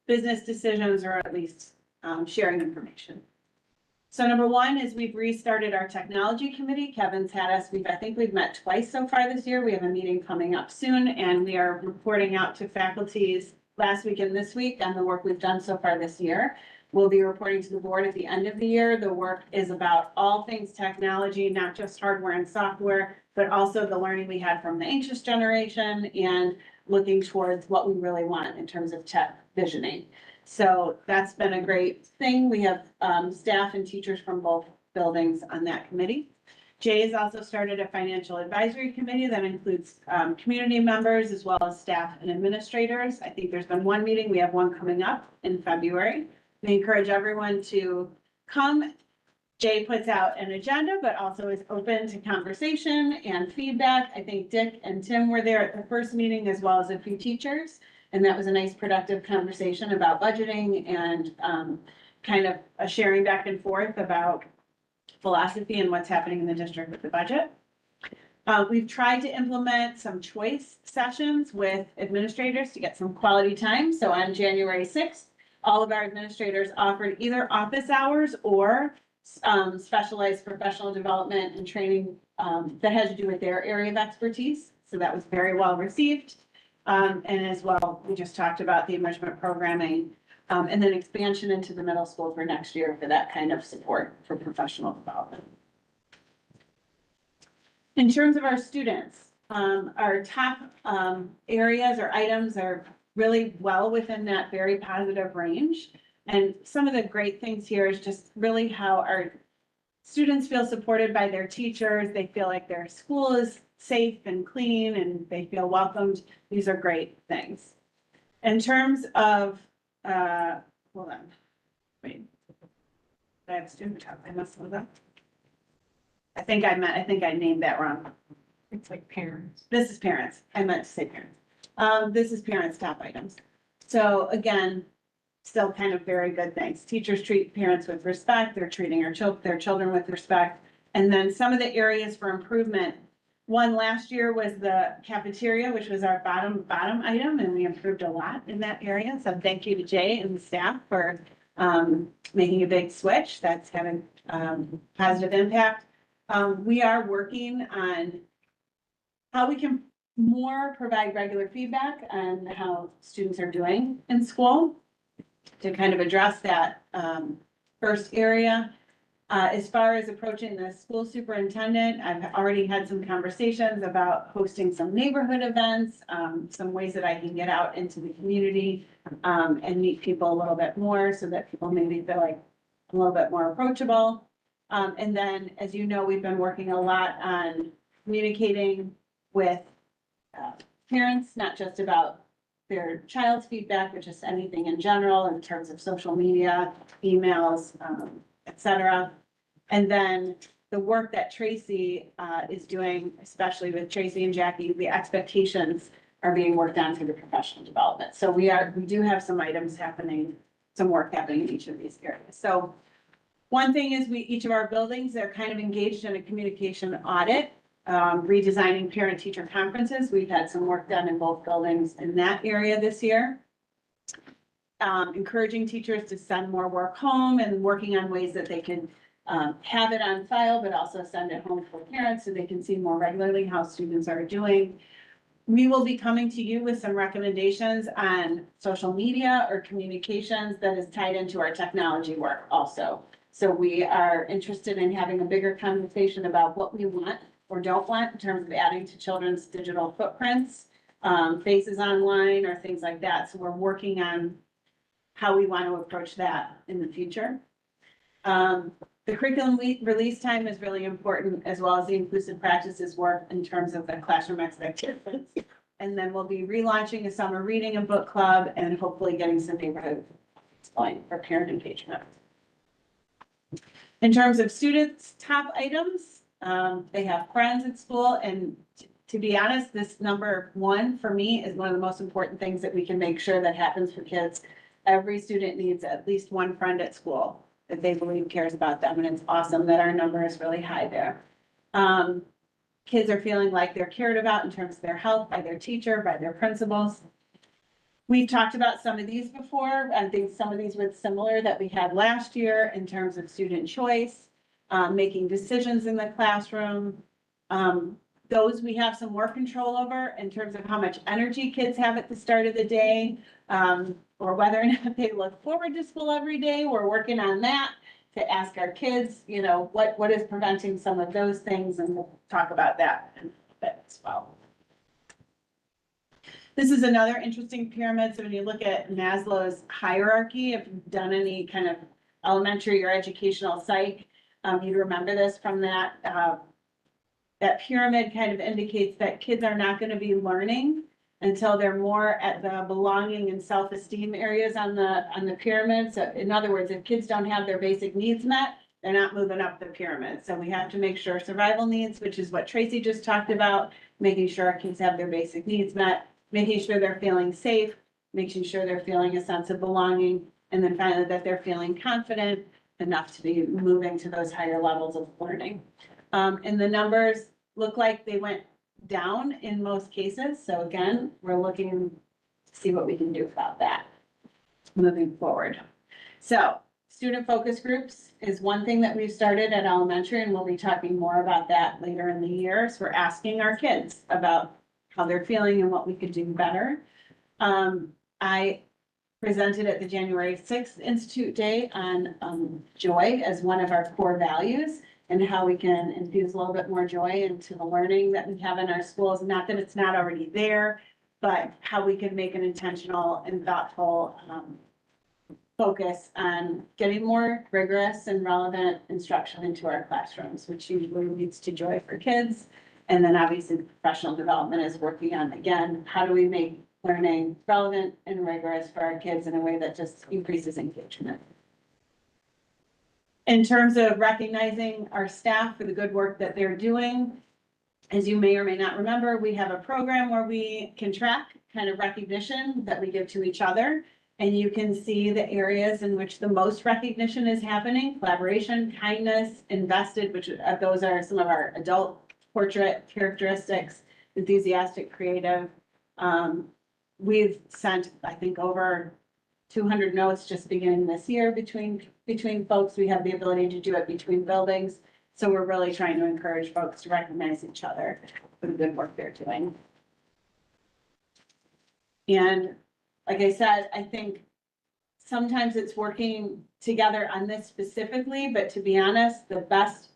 business decisions, or at least sharing information. So number 1 is we've restarted our technology committee. Kevin's had us, I think we've met twice so far this year. We have a meeting coming up soon, and we are reporting out to faculties last week and this week on the work we've done so far this year. We'll be reporting to the board at the end of the year. The work is about all things technology, not just hardware and software, but also the learning we had from the anxious generation and looking towards what we really want in terms of tech visioning. So that's been a great thing. We have staff and teachers from both buildings on that committee. Jay has also started a financial advisory committee that includes community members as well as staff and administrators. I think there's been one meeting. We have one coming up in February. We encourage everyone to come. Jay puts out an agenda, but also is open to conversation and feedback. I think Dick and Tim were there at the first meeting, as well as a few teachers. And that was a nice productive conversation about budgeting and kind of a sharing back and forth about philosophy and what's happening in the district with the budget. We've tried to implement some choice sessions with administrators to get some quality time. So on January 6th, all of our administrators offered either office hours or specialized professional development and training that had to do with their area of expertise. So that was very well received. And as well, we just talked about the enrichment programming and then expansion into the middle school for next year for that kind of support for professional development. In terms of our students, our top areas or items are really well within that very positive range. And some of the great things here is just really how our students feel supported by their teachers. They feel like their school is safe and clean and they feel welcomed. These are great things. In terms of, hold on, wait. I have student top, I messed with that. I think I named that wrong. It's like parents. This is parents. I meant to say parents. This is parents' top items. So again, still kind of very good things. Teachers treat parents with respect. They're treating their children with respect. And then some of the areas for improvement, One last year was the cafeteria, which was our bottom item, and we improved a lot in that area. So thank you to Jay and the staff for making a big switch. That's having positive impact. We are working on how we can more provide regular feedback on how students are doing in school to kind of address that first area. As far as approaching the school superintendent, I've already had some conversations about hosting some neighborhood events, some ways that I can get out into the community and meet people a little bit more so that people maybe feel like a little bit more approachable. And then, as you know, we've been working a lot on communicating with parents, not just about their child's feedback, but just anything in general in terms of social media, emails, et cetera. And then the work that Tracy is doing, especially with Tracy and Jackie, the expectations are being worked on through the professional development. So we do have some items happening, some work happening in each of these areas. So one thing is each of our buildings, they're kind of engaged in a communication audit, redesigning parent-teacher conferences. We've had some work done in both buildings in that area this year. Encouraging teachers to send more work home and working on ways that they can have it on file, but also send it home for parents so they can see more regularly how students are doing. We will be coming to you with some recommendations on social media or communications that is tied into our technology work also. So we are interested in having a bigger conversation about what we want or don't want in terms of adding to children's digital footprints, faces online or things like that. So we're working on how we want to approach that in the future. The curriculum release time is really important, as well as the inclusive practices work in terms of the classroom expectations. And then we'll be relaunching a summer reading and book club and hopefully getting some neighborhood exploring for parent engagement. In terms of students' top items, they have friends at school, and to be honest, this number one for me is one of the most important things that we can make sure that happens for kids. Every student needs at least one friend at school that they believe cares about them, and it's awesome that our number is really high there. Kids are feeling like they're cared about in terms of their health by their teacher, by their principals. We've talked about some of these before. I think some of these were similar that we had last year in terms of student choice, making decisions in the classroom. Those we have some more control over in terms of how much energy kids have at the start of the day, or whether or not they look forward to school every day. We're working on that to ask our kids, you know, what is preventing some of those things, and we'll talk about that in a bit as well. This is another interesting pyramid. So when you look at Maslow's hierarchy, if you've done any kind of elementary or educational psych, you'd remember this from that. That pyramid kind of indicates that kids are not going to be learning until they're more at the belonging and self-esteem areas on the pyramid. So in other words, if kids don't have their basic needs met, they're not moving up the pyramid. So we have to make sure survival needs, which is what Tracy just talked about, making sure our kids have their basic needs met, making sure they're feeling safe, making sure they're feeling a sense of belonging, and then finally that they're feeling confident enough to be moving to those higher levels of learning. And the numbers look like they went down in most cases. So again, we're looking to see what we can do about that moving forward. So student focus groups is one thing that we've started at elementary, and we'll be talking more about that later in the year. So we're asking our kids about how they're feeling and what we could do better. I presented at the January 6th Institute Day on joy as one of our core values, and how we can infuse a little bit more joy into the learning that we have in our schools. Not that it's not already there, but how we can make an intentional and thoughtful focus on getting more rigorous and relevant instruction into our classrooms, which usually leads to joy for kids. And then obviously the professional development is working on, again, how do we make learning relevant and rigorous for our kids in a way that just increases engagement. In terms of recognizing our staff for the good work that they're doing, as you may or may not remember, we have a program where we can track kind of recognition that we give to each other. And you can see the areas in which the most recognition is happening: collaboration, kindness, invested, which those are some of our adult portrait characteristics, enthusiastic, creative. We've sent, I think, over 200 notes just beginning this year between folks. We have the ability to do it between buildings. So we're really trying to encourage folks to recognize each other for the good work they're doing. And like I said, I think sometimes it's working together on this specifically, but to be honest, the best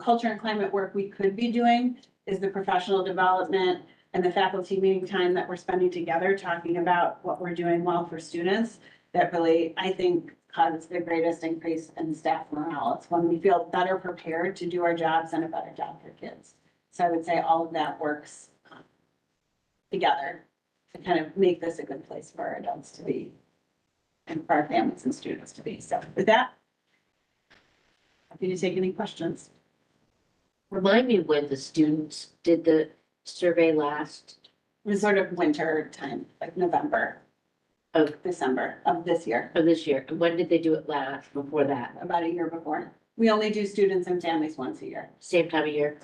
culture and climate work we could be doing is the professional development and the faculty meeting time that we're spending together, talking about what we're doing well for students. That really, I think, causes the greatest increase in staff morale. It's when we feel better prepared to do our jobs and a better job for kids. So I would say all of that works together to kind of make this a good place for our adults to be and for our families and students to be. So with that, happy to take any questions. Remind me when the students did the survey last. It was sort of winter time, like November Of December of this year, of this year, and when did they do it last before that? about a year before. We only do students and families once a year. Same time of year?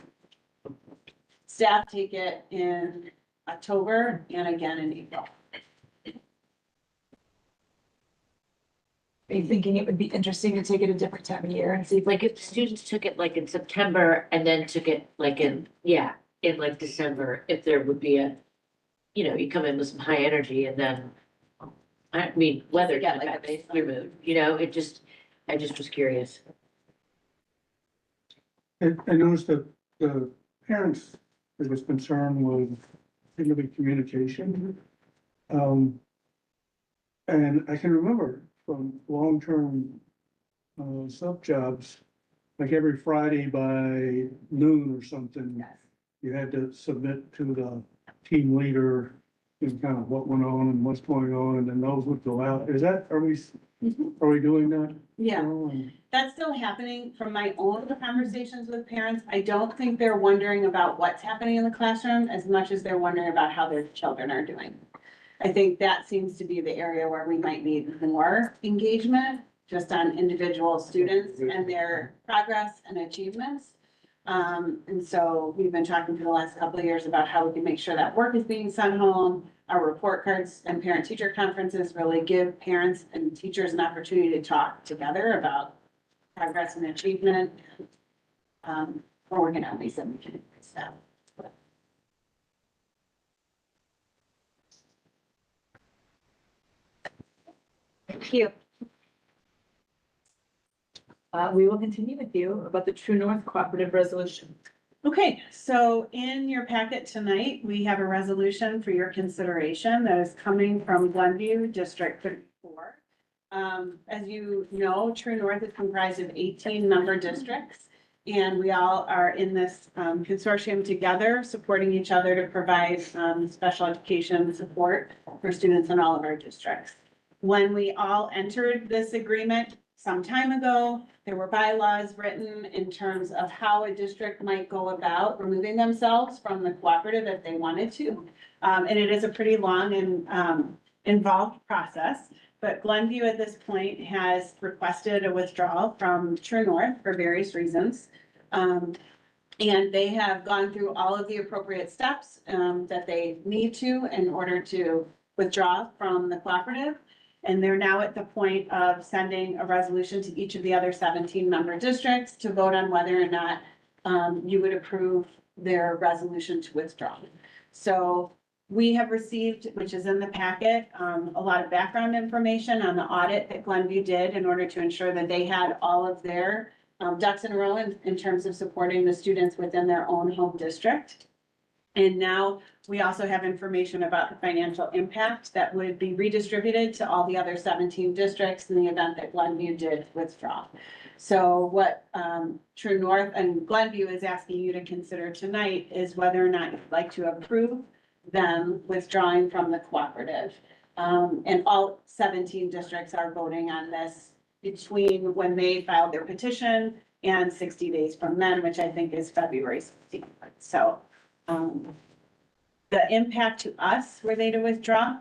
Staff take it in October and again in April. Are you thinking it would be interesting to take it a different time of year and see if Like if students took it like in September and then took it like in like December, if there would be a, you come in with some high energy and then, I mean, weather get kind of like a affects your mood, I just was curious. I noticed that the parents, there was concern with maybe communication. And I can remember from long-term sub jobs, like every Friday by noon or something, Yes. you had to submit to the team leader and kind of what went on and what's going on, and then those would go out. Are we doing that? Yeah. now? And- That's still happening from my own conversations with parents. I don't think they're wondering about what's happening in the classroom as much as they're wondering about how their children are doing. I think that seems to be the area where we might need more engagement, just on individual students and their progress and achievements. And so we've been talking for the last couple of years about how we can make sure that work is being sent home. Our report cards and parent-teacher conferences really give parents and teachers an opportunity to talk together about progress and achievement. We're working on these and we can increase that. Thank you. We will continue with you about the True North Cooperative Resolution. Okay, so in your packet tonight, we have a resolution for your consideration that is coming from Glenview District 34. As you know, True North is comprised of 18 member districts, and we all are in this consortium together, supporting each other to provide special education support for students in all of our districts. When we all entered this agreement some time ago, there were bylaws written in terms of how a district might go about removing themselves from the cooperative if they wanted to. And it is a pretty long and involved process. But Glenview at this point has requested a withdrawal from True North for various reasons. And they have gone through all of the appropriate steps that they need to in order to withdraw from the cooperative. And they're now at the point of sending a resolution to each of the other 17 member districts to vote on whether or not you would approve their resolution to withdraw. So we have received, which is in the packet, a lot of background information on the audit that Glenview did in order to ensure that they had all of their ducks in a row in terms of supporting the students within their own home district. And now we also have information about the financial impact that would be redistributed to all the other 17 districts in the event that Glenview did withdraw. So what True North and Glenview is asking you to consider tonight is whether or not you'd like to approve them withdrawing from the cooperative. And all 17 districts are voting on this between when they filed their petition and 60 days from then, which I think is February 16th. So the impact to us were they to withdraw?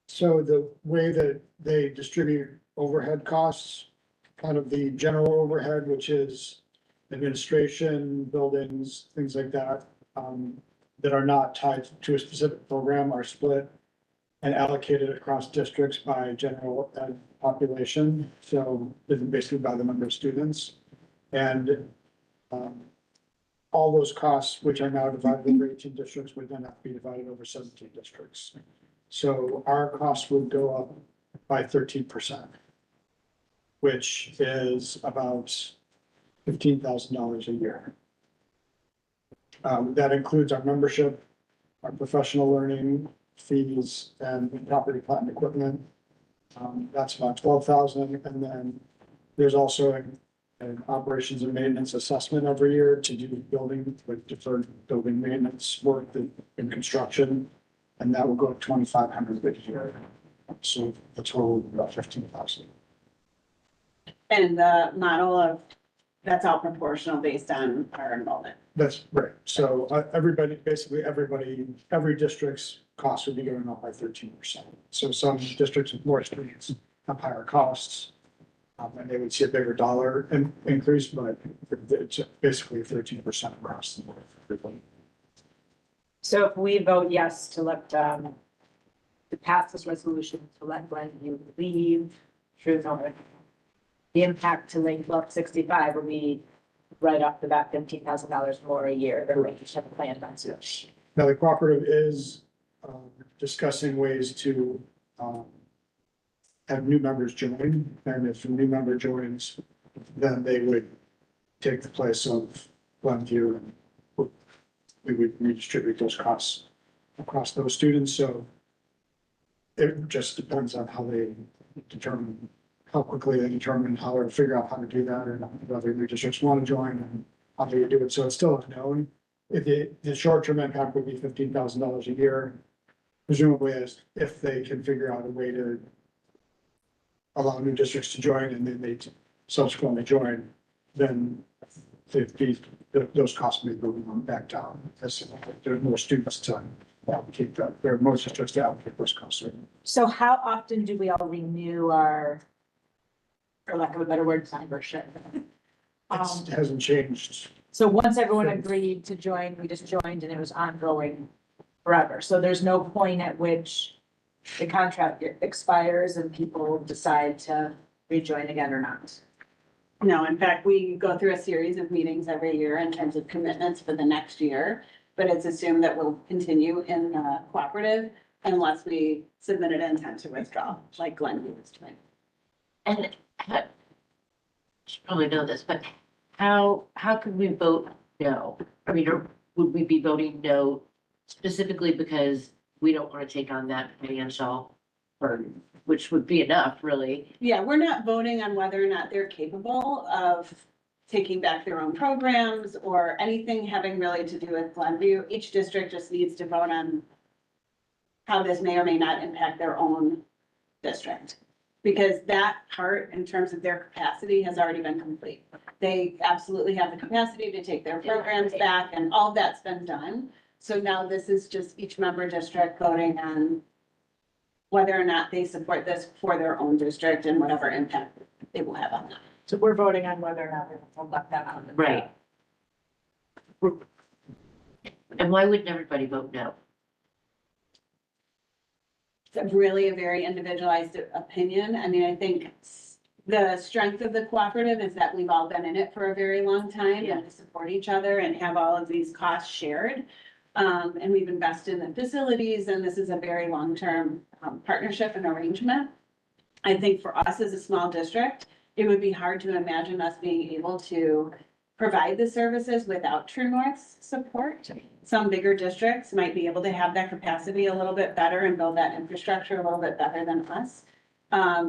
So the way that they distribute overhead costs, kind of the general overhead, which is administration, buildings, things like that, that are not tied to a specific program are split and allocated across districts by general ed population, so basically by the number of students. And all those costs, which are now divided over 18 districts, would then have to be divided over 17 districts. So our costs would go up by 13%, which is about $15,000 a year. That includes our membership, our professional learning fees, and property, plant, and equipment. That's about 12,000, and then there's also an operations and maintenance assessment every year to do building, with deferred building maintenance work in construction, and that will go up 2,500 a year. So the total is about 15,000. And the model of, that's all proportional based on our enrollment. That's right. So everybody, basically every district's cost would be going up by 13%. So some districts with more students have higher costs. And they would see a bigger dollar increase, but it's basically 13% across the board for everybody. So if we vote yes to let, to pass this resolution to let Glenview leave True North, the impact to Lake Bluff 65 will be right off the bat, $15,000 more a year than we have planned on. So Now, the cooperative is discussing ways to have new members join, and if a new member joins, then they would take the place of Glenview, and we would redistribute those costs across those students. So it just depends on how they determine, how quickly they determine how to figure out how to do that, and whether new districts want to join and how they do it. So it's still unknown. If the short-term impact would be $15,000 a year, presumably if they can figure out a way to allow new districts to join and then they subsequently join, then those costs may go back down. As there's more students to allocate that, there are more districts to allocate those costs. So how often do we all renew our, for lack of a better word, membership? It hasn't changed. So once everyone agreed to join, we just joined and it was ongoing forever. So there's no point at which the contract expires and people decide to rejoin again or not. No, in fact, we go through a series of meetings every year in terms of commitments for the next year, but it's assumed that we'll continue in the cooperative unless we submit an intent to withdraw, like Glenview is doing. And you should probably know this, but how could we vote no? I mean, or would we be voting no specifically because we don't want to take on that financial burden, which would be enough, really? Yeah, we're not voting on whether or not they're capable of taking back their own programs or anything having really to do with Glenview. Each district just needs to vote on how this may or may not impact their own district. Because that part, in terms of their capacity, has already been complete. They absolutely have the capacity to take their programs back, and all that's been done. So now this is just each member district voting on whether or not they support this for their own district and whatever impact it will have on them. So we're voting on whether or not we'll let that out. Right. And why wouldn't everybody vote no? It's really a very individualized opinion. I mean, I think the strength of the cooperative is that we've all been in it for a very long time and to support each other and have all of these costs shared. And we've invested in the facilities, and this is a very long-term partnership and arrangement. I think for us as a small district, it would be hard to imagine us being able to provide the services without True North's support. Some bigger districts might be able to have that capacity a little bit better and build that infrastructure a little bit better than us.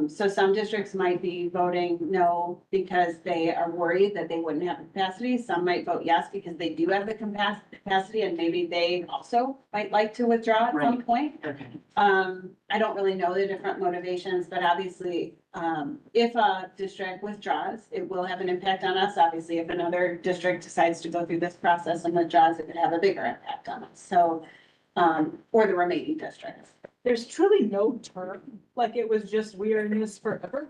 So some districts might be voting no because they are worried that they wouldn't have the capacity. Some might vote yes because they do have the capacity and maybe they also might like to withdraw at some point. Okay. I don't really know the different motivations, but obviously, if a district withdraws, it will have an impact on us. Obviously, if another district decides to go through this process and withdraws, it could have a bigger impact on us. So, or the remaining districts. There's truly no term, like it was just we are in this forever.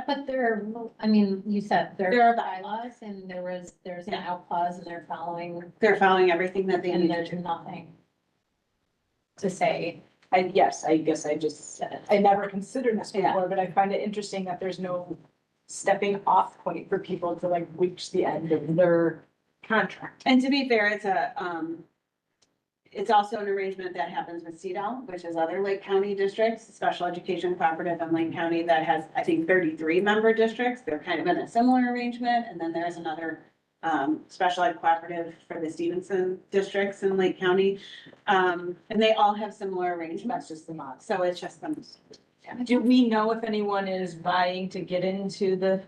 But there, I mean, you said There there are are bylaws and there's an out clause and they're following, They're following everything that they and need to there's do. nothing to say. Yes, I guess I just, I never considered this Yeah. before, but I find it interesting that there's no stepping off point for people to like reach the end of their contract. And to be fair, it's also an arrangement that happens with CEDAL, which is other Lake County districts, Special Education Cooperative in Lake County that has, I think, 33 member districts. They're kind of in a similar arrangement. And then there's another special ed cooperative for the Stevenson districts in Lake County. And they all have similar arrangements. That's just the mod. So it's just them. Do we know if anyone is vying to get into the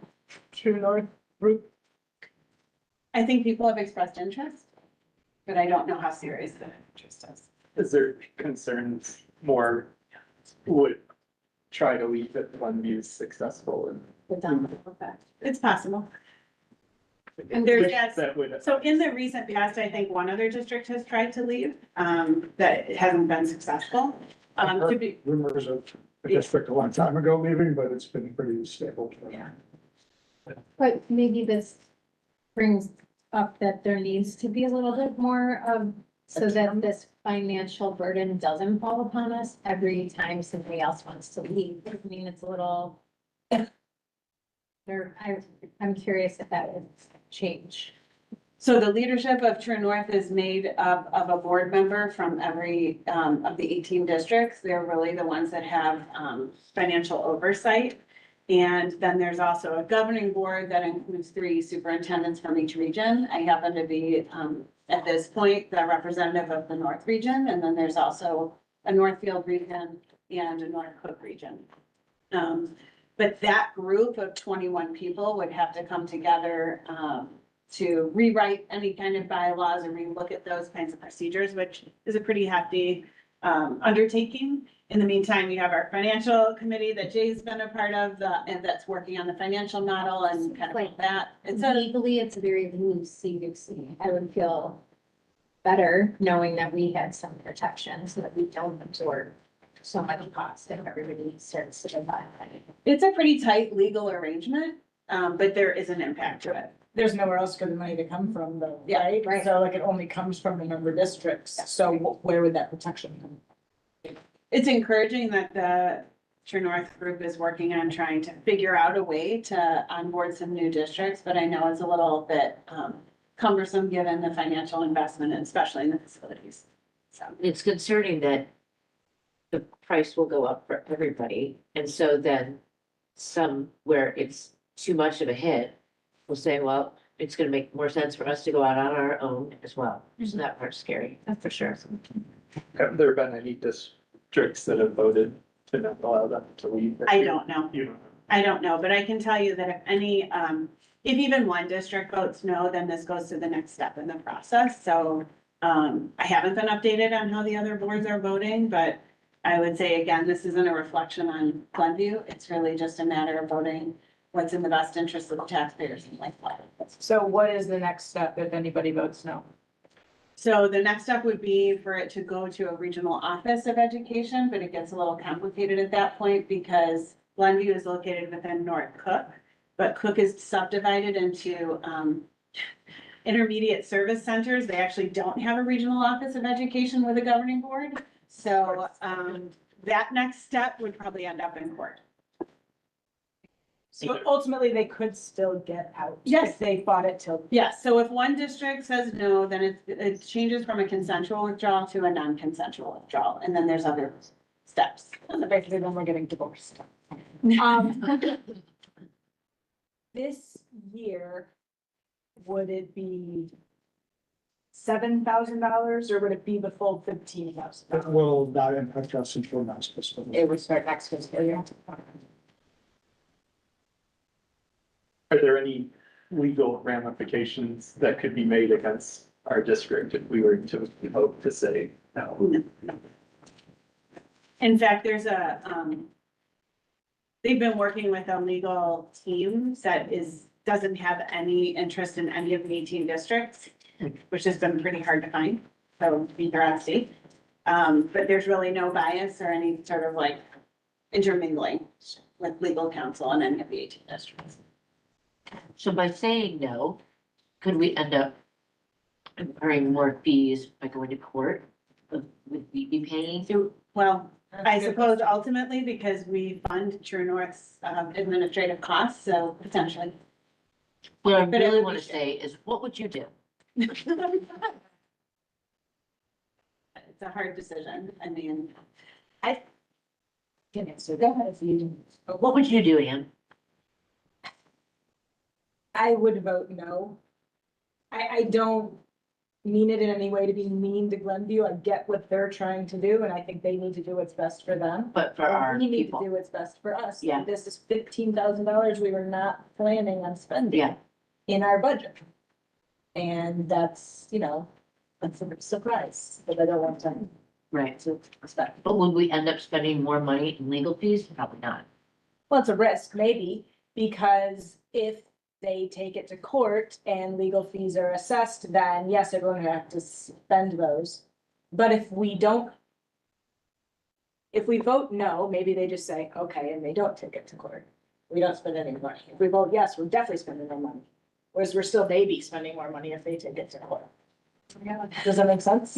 True North group? I think people have expressed interest, but I don't know how serious the interest is. Is there concerns more would try to leave if one view is successful and? The domino effect. It's possible. And there's that would. So in the recent past, I think one other district has tried to leave, that hasn't been successful. To be, Rumors of a district a long time ago leaving, but it's been pretty stable. Yeah. But maybe this brings up that there needs to be a little bit more of, so that this financial burden doesn't fall upon us every time somebody else wants to leave. I mean, it's a little. I'm curious if that would change. So the leadership of True North is made up of a board member from every, of the 18 districts. They're really the ones that have, financial oversight. And then there's also a governing board that includes 3 superintendents from each region. I happen to be, at this point, the representative of the North region, and then there's also a Northfield region and a North Cook region. But that group of 21 people would have to come together, to rewrite any kind of bylaws and relook at those kinds of procedures, which is a pretty hefty, undertaking. In the meantime, we have our financial committee that Jay's been a part of, and that's working on the financial model and kind of Like, that. Legally, it's a very loose CUC. I would feel better knowing that we had some protection so that we don't absorb so much cost if everybody starts to divide. It's a pretty tight legal arrangement, but there is an impact to it. There's nowhere else for the money to come from though, Yeah, right? right. So like it only comes from the member districts. So where would that protection come? It's encouraging that the True North group is working on trying to figure out a way to onboard some new districts, but I know it's a little bit cumbersome given the financial investment, and especially in the facilities. So, It's concerning that the price will go up for everybody. And so then some where it's too much of a hit will say, well, it's gonna make more sense for us to go out on our own as well. So that part's scary, that's for sure. Have there been any districts that have voted to not allow them to leave? I don't know. You don't know. I don't know, but I can tell you that if any, if even one district votes no, then this goes to the next step in the process. So I haven't been updated on how the other boards are voting, but I would say, again, this isn't a reflection on Glenview. It's really just a matter of voting what's in the best interest of the taxpayers in Lake Platte. So what is the next step if anybody votes no? So the next step would be for it to go to a regional office of education, but it gets a little complicated at that point because Glenview is located within North Cook, but Cook is subdivided into intermediate service centers. They actually don't have a regional office of education with a governing board. So that next step would probably end up in court. So ultimately, they could still get out. Yes. If they fought it till. Yes, so if one district says no, then it changes from a consensual withdrawal to a non-consensual withdrawal, and then there's other steps. So basically, then we're getting divorced. This year, would it be $7,000 or would it be the full $15,000? It will not impact us until next fiscal year. It would start next fiscal year. Are there any legal ramifications that could be made against our district if we were to vote to say no? In fact, there's they've been working with a legal team that doesn't have any interest in any of the 18 districts, which has been pretty hard to find. So they're out of state. But there's really no bias or any sort of like intermingling. with legal counsel and any of the 18 districts. So by saying no, could we end up incurring more fees by going to court? Would we be paying? Well, I suppose ultimately because we fund True North's administrative costs, so potentially. What I But it really would want be to say is, what would you do? It's a hard decision. I mean, What would you do, Ann? I would vote no. I don't mean it in any way to be mean to Glenview. I get what they're trying to do, and I think they need to do what's best for them. But for And our we need to people? do what's best for us. Yeah. This is $15,000 we were not planning on spending. Yeah. In our budget. And that's, that's a surprise, but I don't want to Right. expect. But would we end up spending more money in legal fees? Probably not. Well, it's a risk, maybe, because if they take it to court and legal fees are assessed, then yes, they're going to have to spend those. But if we don't, if we vote no, maybe they just say, okay, and they don't take it to court. We don't spend any money. If we vote yes, we're definitely spending more money. Whereas we're still maybe spending more money if they take it to court. Does that make sense?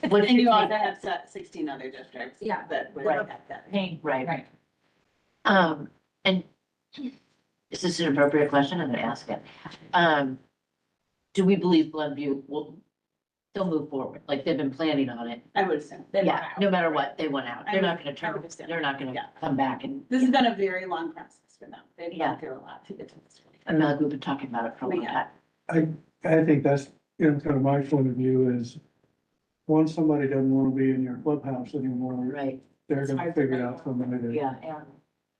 What and you also have 16 other districts. Yeah. That would Right. have that. Right. And is this an appropriate question? I'm gonna ask it. Do we believe Glenview will, they'll move forward? Like they've been planning on it. I would assume. They want Yeah, out. no matter what, they went out. I They're would- not gonna I turn, would assume. they're not gonna Yeah. come back and. This has been a very long process for them. They've Yeah. gone through a lot to get to this point. I feel like we've been talking about it for a long Yeah. time. I think that's, kind of my point of view is, once somebody doesn't want to be in your clubhouse anymore, Right, they're gonna figure out some way to yeah.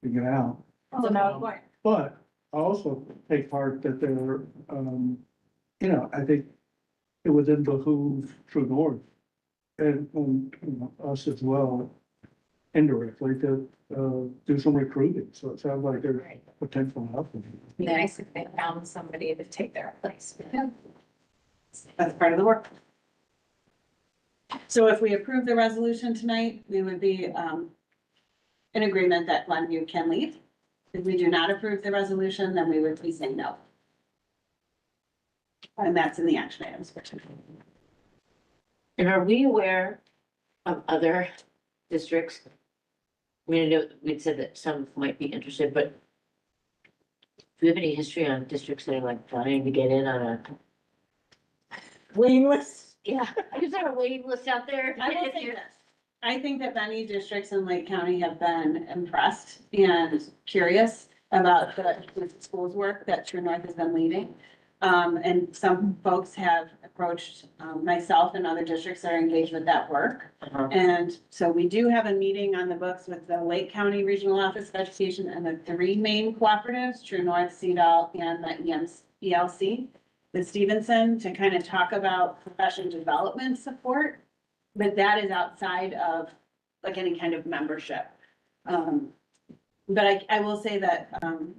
to get out. So now what? But I also take heart that they're, I think it would then behoove True North and, us as well indirectly to, do some recruiting. So it sounds like there's potential out there. Be nice if they found somebody to take their place. That's part of the work. So if we approve the resolution tonight, we would be in agreement that Glenview can leave. If we do not approve the resolution, then we would be saying no. And that's in the action items for tonight. And are we aware of other districts? I mean, I know we'd said that some might be interested, but do you have any history on districts that are like trying to get in on a? Waiting list? Yeah, is there a waiting list out there? I will say this. I think that many districts in Lake County have been impressed and curious about the schools work that True North has been leading. And some folks have approached myself and other districts that are engaged with that work. Uh-huh. And so we do have a meeting on the books with the Lake County Regional Office of Education and the three main cooperatives, True North, CEDAL, and the ELC, with Stevenson, to kind of talk about professional development support. But that is outside of like any kind of membership. But I will say that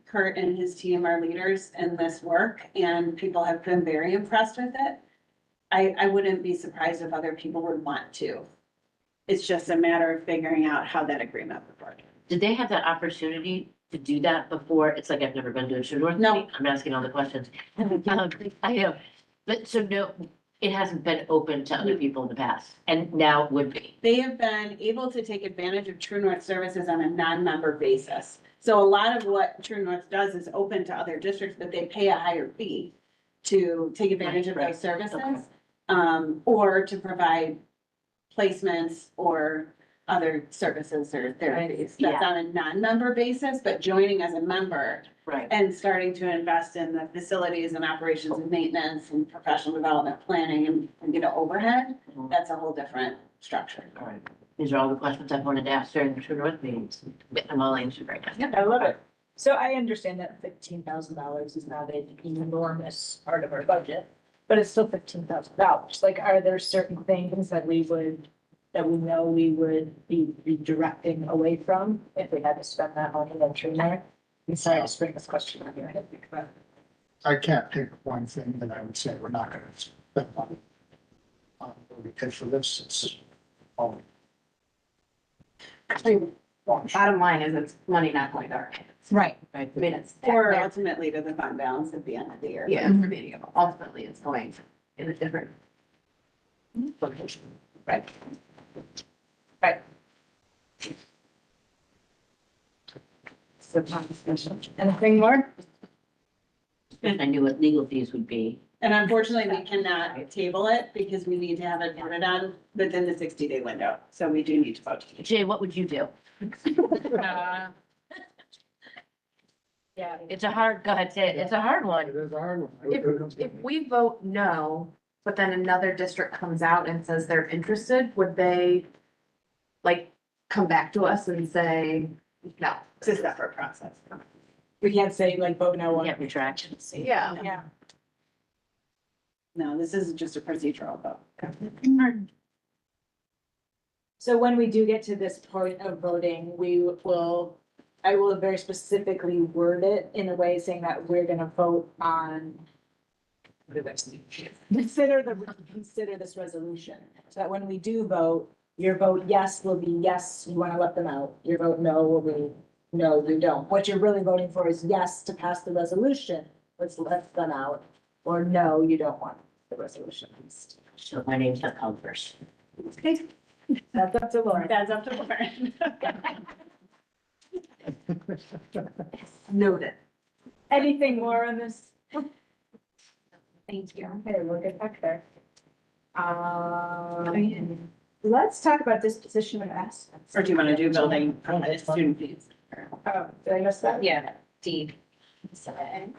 Kurt and his team are leaders in this work and people have been very impressed with it. I wouldn't be surprised if other people would want to. It's just a matter of figuring out how that agreement would work. Did they have that opportunity to do that before? It's like I've never been to a True North No. meeting. I'm asking all the questions. I know, but so no, it hasn't been open to other people in the past and now it would be. They have been able to take advantage of True North services on a non-member basis. So a lot of what True North does is open to other districts, but they pay a higher fee to take advantage of Right, those services. okay. Or to provide placements or other services or therapies. That's Yeah. on a non-member basis, but joining as a member Right. and starting to invest in the facilities and operations and maintenance and professional development planning and overhead, Mhm. that's a whole different structure. All right. These are all the questions I wanted to ask during the True North meetings. Getting them all answered right now. Yeah, I love it. So I understand that $15,000 is not an enormous part of our budget, but it's still $15,000. Like, are there certain things that we know we would be redirecting away from if we had to spend that money on True North? I'm sorry to spring this question on your head, but I can't pick one thing that I would say we're not gonna spend money on, because for this, it's all. actually, Bottom line is it's money not going to our hands. Right. I mean, it's. Or ultimately to the fund balance at the end of the year. Yeah, ultimately it's going in a different location. Right. Right. So, anything more? I knew what legal fees would be. And unfortunately, we cannot table it because we need to have it voted on within the 60-day window. So we do need to vote. Jay, what would you do? Yeah. It's a hard, go ahead, say it. It's a hard one. It is a hard one. If we vote no, but then another district comes out and says they're interested, would they like come back to us and say, no? It's a separate process. We can't say like vote no on. Can't retract. Yeah. Yeah. No, this is just a procedural vote. So when we do get to this point of voting, I will very specifically word it in a way saying that we're gonna vote on. Consider this resolution, so that when we do vote, your vote yes will be yes, you wanna let them out. Your vote no will be no, you don't. What you're really voting for is yes to pass the resolution, let's let them out, or no, you don't want the resolution. So my name's not called first. Okay. That's up to Lauren. That's up to Lauren. Noted. Anything more on this? Thank you. Okay, we'll get back there. Let's talk about disposition of assets. Or do you want to do building student fees? Oh, did I miss that? Yeah, D.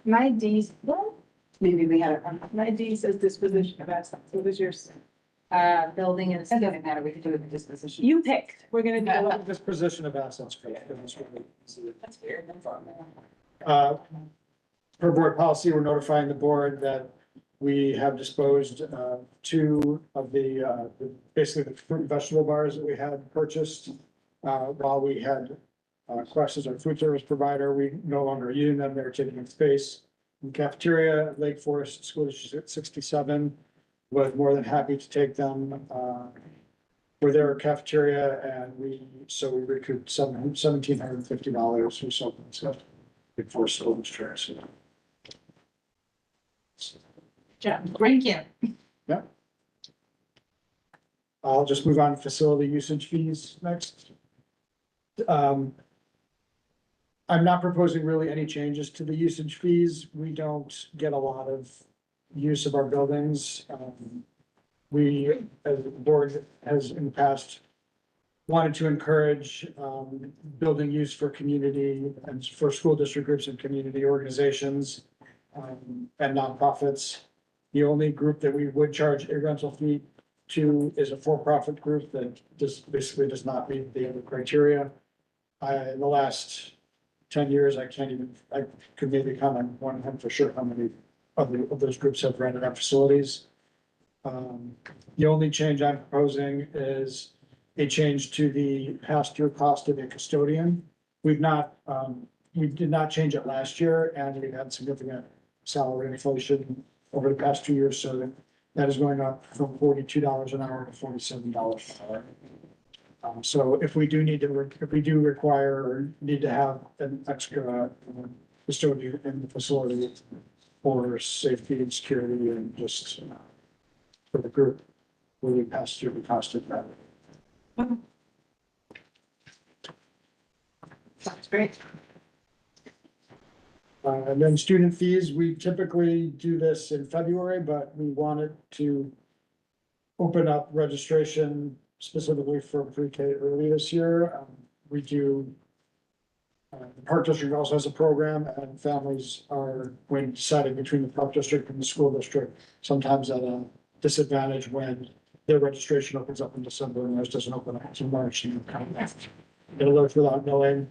My D's, well, Maybe we had it. my D says disposition of assets. What was yours? Building and it doesn't matter, we could do it with disposition. You picked. We're gonna do it. Disposition of assets. For this one. That's weird. Per board policy, we're notifying the board that we have disposed two of basically the fruit and vegetable bars that we had purchased while we had Quest as our food service provider. We no longer are using them. They're taking up space. In cafeteria at Lake Forest School District 67 was more than happy to take them for their cafeteria, and we recouped $1,750 or something. So before Sylvan's chairs. Thank you. I'll just move on to facility usage fees next. I'm not proposing really any changes to the usage fees. We don't get a lot of use of our buildings. We, as the board has in the past, wanted to encourage building use for community and for school district groups and community organizations and nonprofits. The only group that we would charge a rental fee to is a for-profit group that just basically does not meet the other criteria. In the last 10 years, I could maybe comment one for sure how many of those groups have rented our facilities. The only change I'm proposing is a change to the pass-through cost of a custodian. We did not change it last year, and we've had significant salary inflation over the past 2 years, so that is going up from $42 an hour to $47 an hour. So if we do require or need to have an extra custodian in the facility for safety and security and just for the group, we would pass through the cost of that. Sounds great. And then student fees, we typically do this in February, but we wanted to open up registration specifically for pre-K early this year. We do, the Park District also has a program, and families are, when deciding between the Park District and the school district, sometimes at a disadvantage when their registration opens up in December and theirs doesn't open up until March. And they alert without knowing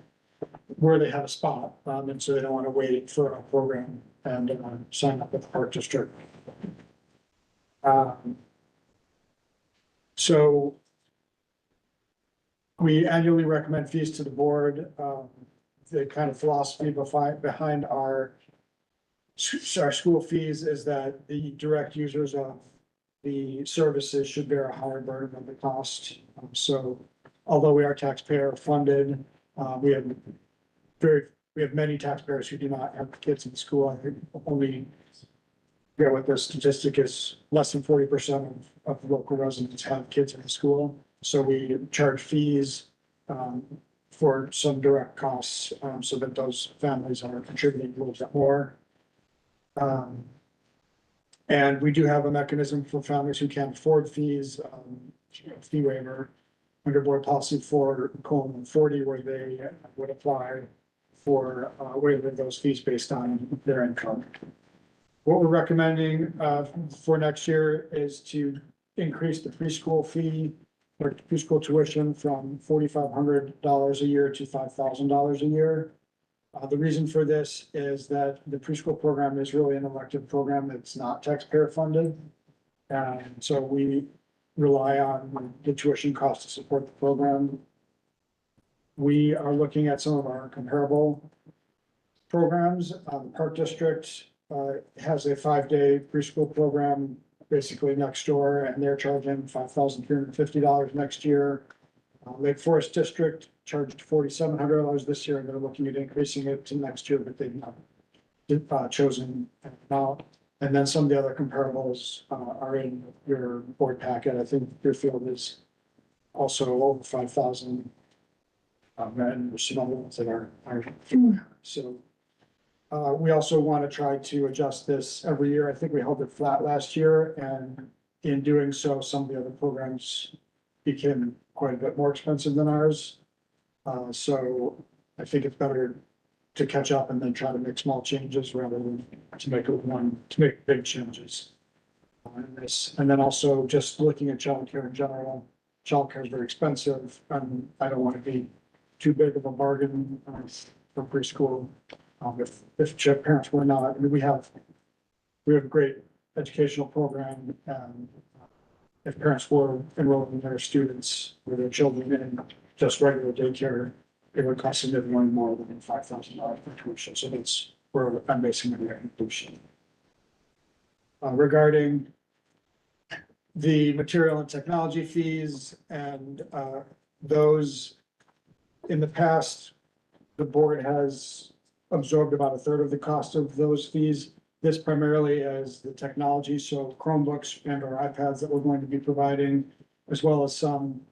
where they have a spot, and so they don't want to wait for a program and sign up with the Park District. So we annually recommend fees to the board. The kind of philosophy behind our school fees is that the direct users of the services should bear a higher burden of the cost. So although we are taxpayer funded, We have many taxpayers who do not have kids in school. I think only, what the statistic is, less than 40% of local residents have kids in the school. So we charge fees for some direct costs, so that those families are contributing a little bit more. And we do have a mechanism for families who can't afford fees, fee waiver under board policy 4:40, where they would apply for waiver of those fees based on their income. What we're recommending for next year is to increase the preschool fee or preschool tuition from $4,500 a year to $5,000 a year. The reason for this is that the preschool program is really an elective program that's not taxpayer funded. And so we rely on the tuition cost to support the program. We are looking at some of our comparable programs. The Park District has a 5-day preschool program basically next door, and they're charging $5,350 next year. Lake Forest District charged $4,700 this year, and they're looking at increasing it to next year, but they've not chosen an amount. And then some of the other comparables are in your board packet. I think Deerfield is also over 5,000. And there's some other ones that are. So we also want to try to adjust this every year. I think we held it flat last year, and in doing so, some of the other programs became quite a bit more expensive than ours. So I think it's better to catch up and then try to make small changes rather than to make big changes in this. And then also just looking at childcare in general, childcare is very expensive, and I don't want to be too big of a bargain for preschool. If parents were not, I mean, we have a great educational program, and if parents were enrolling their students or their children in just regular daycare, it would cost significantly more than $5,000 per tuition. So that's where I'm basing my conclusion. Regarding the material and technology fees, and those in the past, the board has absorbed about 1/3 of the cost of those fees. This primarily is the technology, so Chromebooks and our iPads that we're going to be providing, as well as some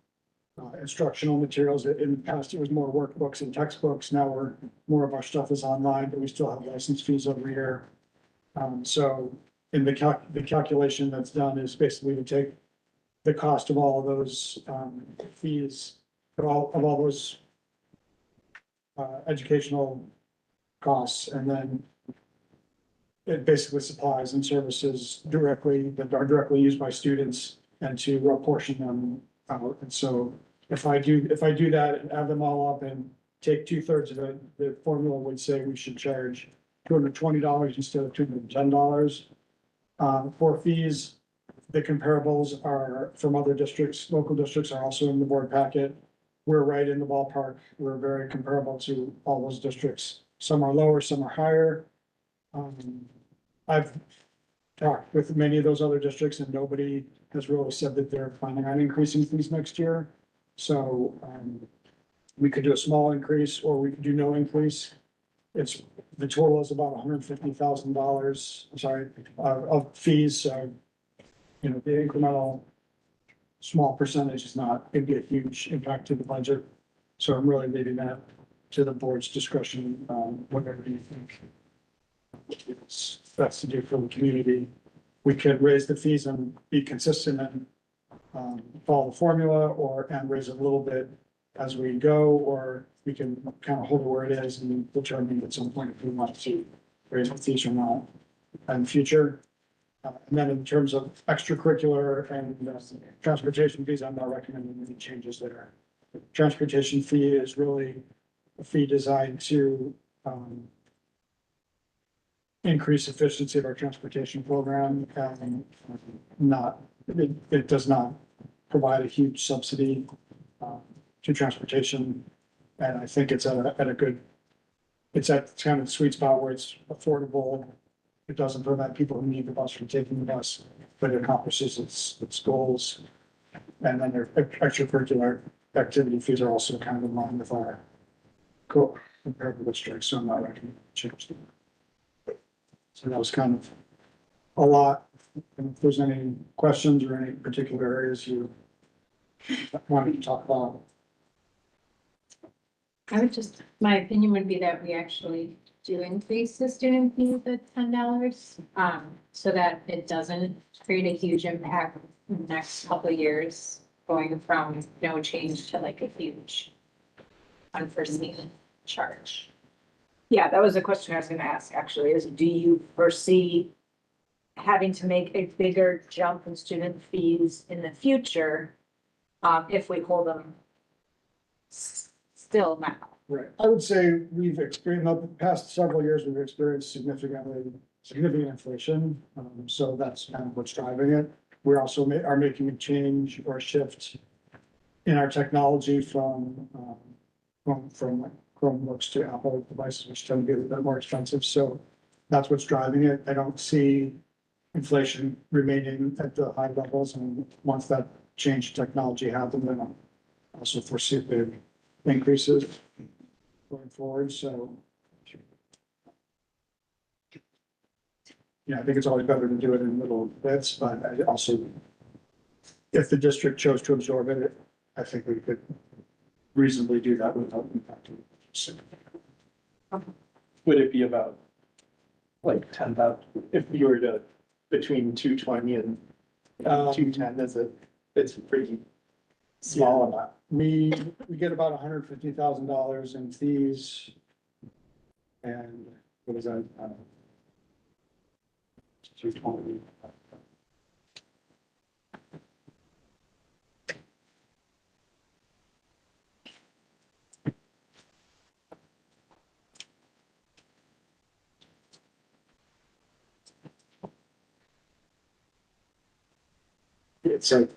instructional materials. In the past, it was more workbooks and textbooks. Now more of our stuff is online, but we still have license fees every year. So in the calculation that's done is basically to take the cost of all of those fees, of all those educational costs, and then it basically supplies and services directly that are directly used by students, and to apportion them out. And so if I do that and add them all up and take 2/3 of it, the formula would say we should charge $220 instead of $210. For fees, the comparables are from other districts. Local districts are also in the board packet. We're right in the ballpark. We're very comparable to all those districts. Some are lower, some are higher. I've talked with many of those other districts, and nobody has really said that they're planning on increasing fees next year. So we could do a small increase, or we could do no increase. The total is about $150,000, of fees. So, the incremental small percentage is not going to be a huge impact to the budget. So I'm really leaving that to the board's discretion, whatever you think it's best to do for the community. We could raise the fees and be consistent and follow the formula, and raise it a little bit as we go, or we can kind of hold it where it is and determine at some point if we want to raise the fees or not in the future. And then in terms of extracurricular and transportation fees, I'm not recommending any changes there. The transportation fee is really a fee designed to increase efficiency of our transportation program, and it does not provide a huge subsidy to transportation. And I think it's at kind of the sweet spot where it's affordable. It doesn't prevent people who need the bus from taking the bus, but it accomplishes its goals. And then their extracurricular activity fees are also kind of in line with our comparable districts, so I'm not recommending change them. So that was kind of a lot. And if there's any questions or any particular areas you wanted to talk about. I would just, my opinion would be that we actually do increase the student fee to $10, so that it doesn't create a huge impact in the next couple of years, going from no change to like a huge unforeseen charge. Yeah, that was a question I was gonna ask, actually, is do you foresee having to make a bigger jump in student fees in the future, if we hold them still now? Right. I would say we've experienced, the past several years, we've experienced significant inflation. So that's kind of what's driving it. We're also are making a change or a shift in our technology from Chromebooks to Apple devices, which tend to be a little bit more expensive. So that's what's driving it. I don't see inflation remaining at the high levels. And once that change in technology happens, then I'll also foresee big increases going forward. So yeah, I think it's always better to do it in little bits, but I also, if the district chose to absorb it, I think we could reasonably do that without impacting. Would it be about like 10,000, if you were to, between 220 and 210, it's a pretty small amount. We get about $150,000 in fees. And what is that? 220. It's like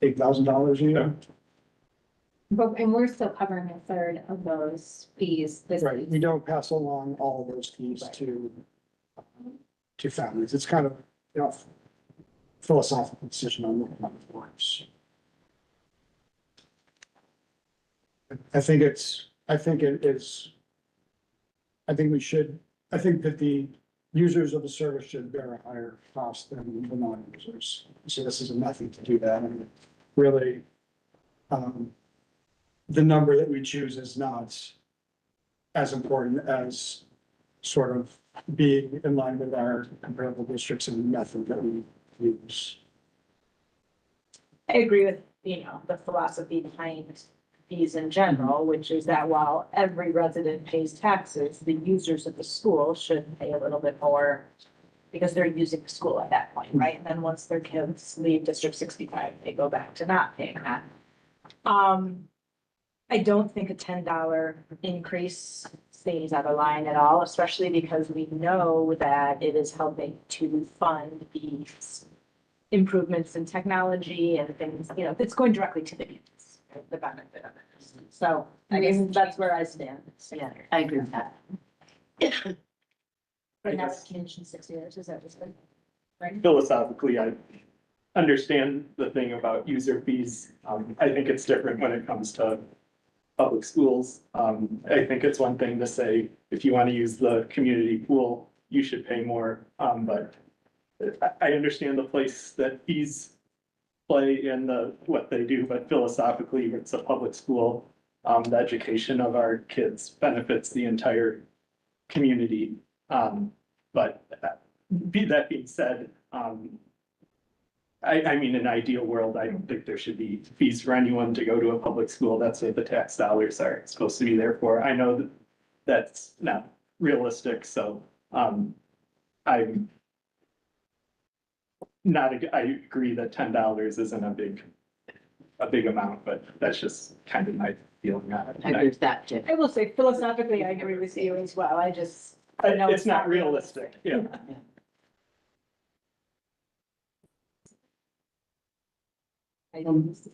$8,000 a year. But, and we're still covering a third of those fees. Right, we don't pass along all of those fees to families. It's kind of, philosophical decision on what it works. I think it is. I think that the users of the service should bear a higher cost than the non-users. So this is a method to do that, and really, the number that we choose is not as important as sort of being in line with our comparable districts and the method that we use. I agree with, the philosophy behind fees in general, which is that while every resident pays taxes, the users of the school should pay a little bit more because they're using the school at that point, right? And then once their kids leave District 65, they go back to not paying that. I don't think a $10 increase seems out of line at all, especially because we know that it is helping to fund these improvements in technology and things, it's going directly to the kids, the benefit of it. So I guess that's where I stand. Yeah, I agree with that. But now it's changed in 6 years, is that what's good? Right? Philosophically, I understand the thing about user fees. I think it's different when it comes to public schools. I think it's one thing to say, if you want to use the community pool, you should pay more. But I understand the place that fees play in what they do, but philosophically, it's a public school. The education of our kids benefits the entire community. But that being said, I mean, in an ideal world, I don't think there should be fees for anyone to go to a public school. That's what the tax dollars are supposed to be there for. I know that that's not realistic, so I'm not, I agree that $10 isn't a big amount, but that's just kind of my feeling on it. I agree with that, Jim. I will say philosophically, I agree with you as well. I know It's not realistic, yeah.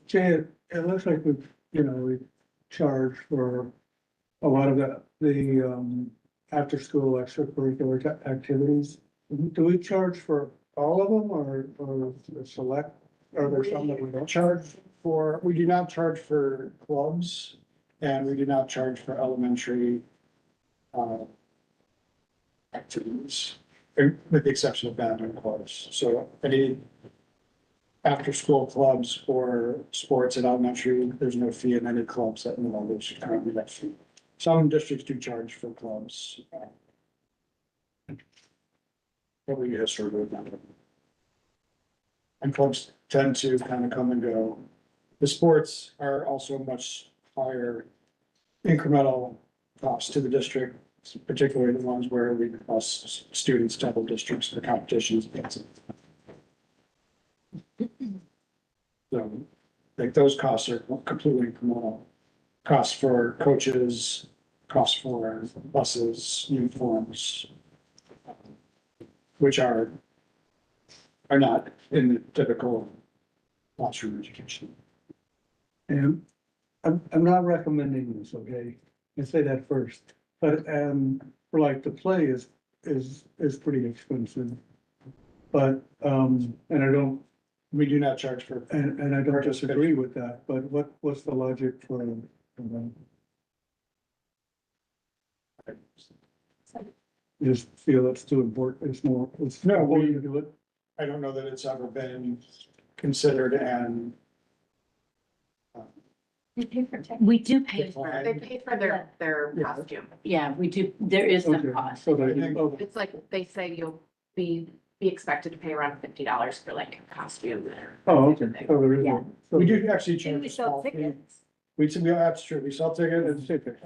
Jay, it looks like we charge for a lot of the after-school extracurricular activities. Do we charge for all of them or select, are there some that we don't charge? We do not charge for clubs. And we do not charge for elementary activities, with the exception of band and chorus. So any after-school clubs or sports at elementary, there's no fee, in any clubs that no, there's currently that fee. Some districts do charge for clubs. Probably history with that. And clubs tend to kind of come and go. The sports are also much higher incremental costs to the district, particularly the ones where we bus students to other districts for competitions. So, like, those costs are completely incremental. Costs for coaches, costs for buses, uniforms, which are not in the typical classroom education. And I'm not recommending this, okay? I say that first, but, for like the play is pretty expensive. But, and I don't, We do not charge for. and I don't disagree with that, but what's the logic for that? Just feel it's too important, it's more, it's. No, we- important to do it. I don't know that it's ever been considered and. We do pay for They it. pay for their Yeah. costume. Yeah, we do, there is some Okay. cost. So they- oh, It's like, they say you'll be expected to pay around $50 for like a costume or. Oh, okay, so there is. Yeah. We do actually And charge we a sell small fee. tickets. That's true. We sell tickets. Tickets.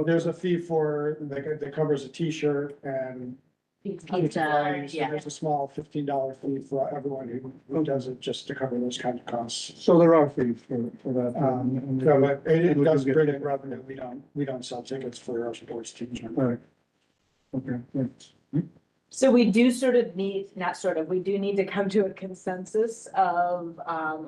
There's a fee for, that covers a T-shirt and. Pizza, yeah. There's a small $15 fee for everyone who does it, just to cover those kinds of costs. So there are fees for that. So, but it we does can get bring in tickets. revenue. We don't sell tickets for our sports teams. All right. Okay, thanks. So we do sort of need, not sort of, we do need to come to a consensus of,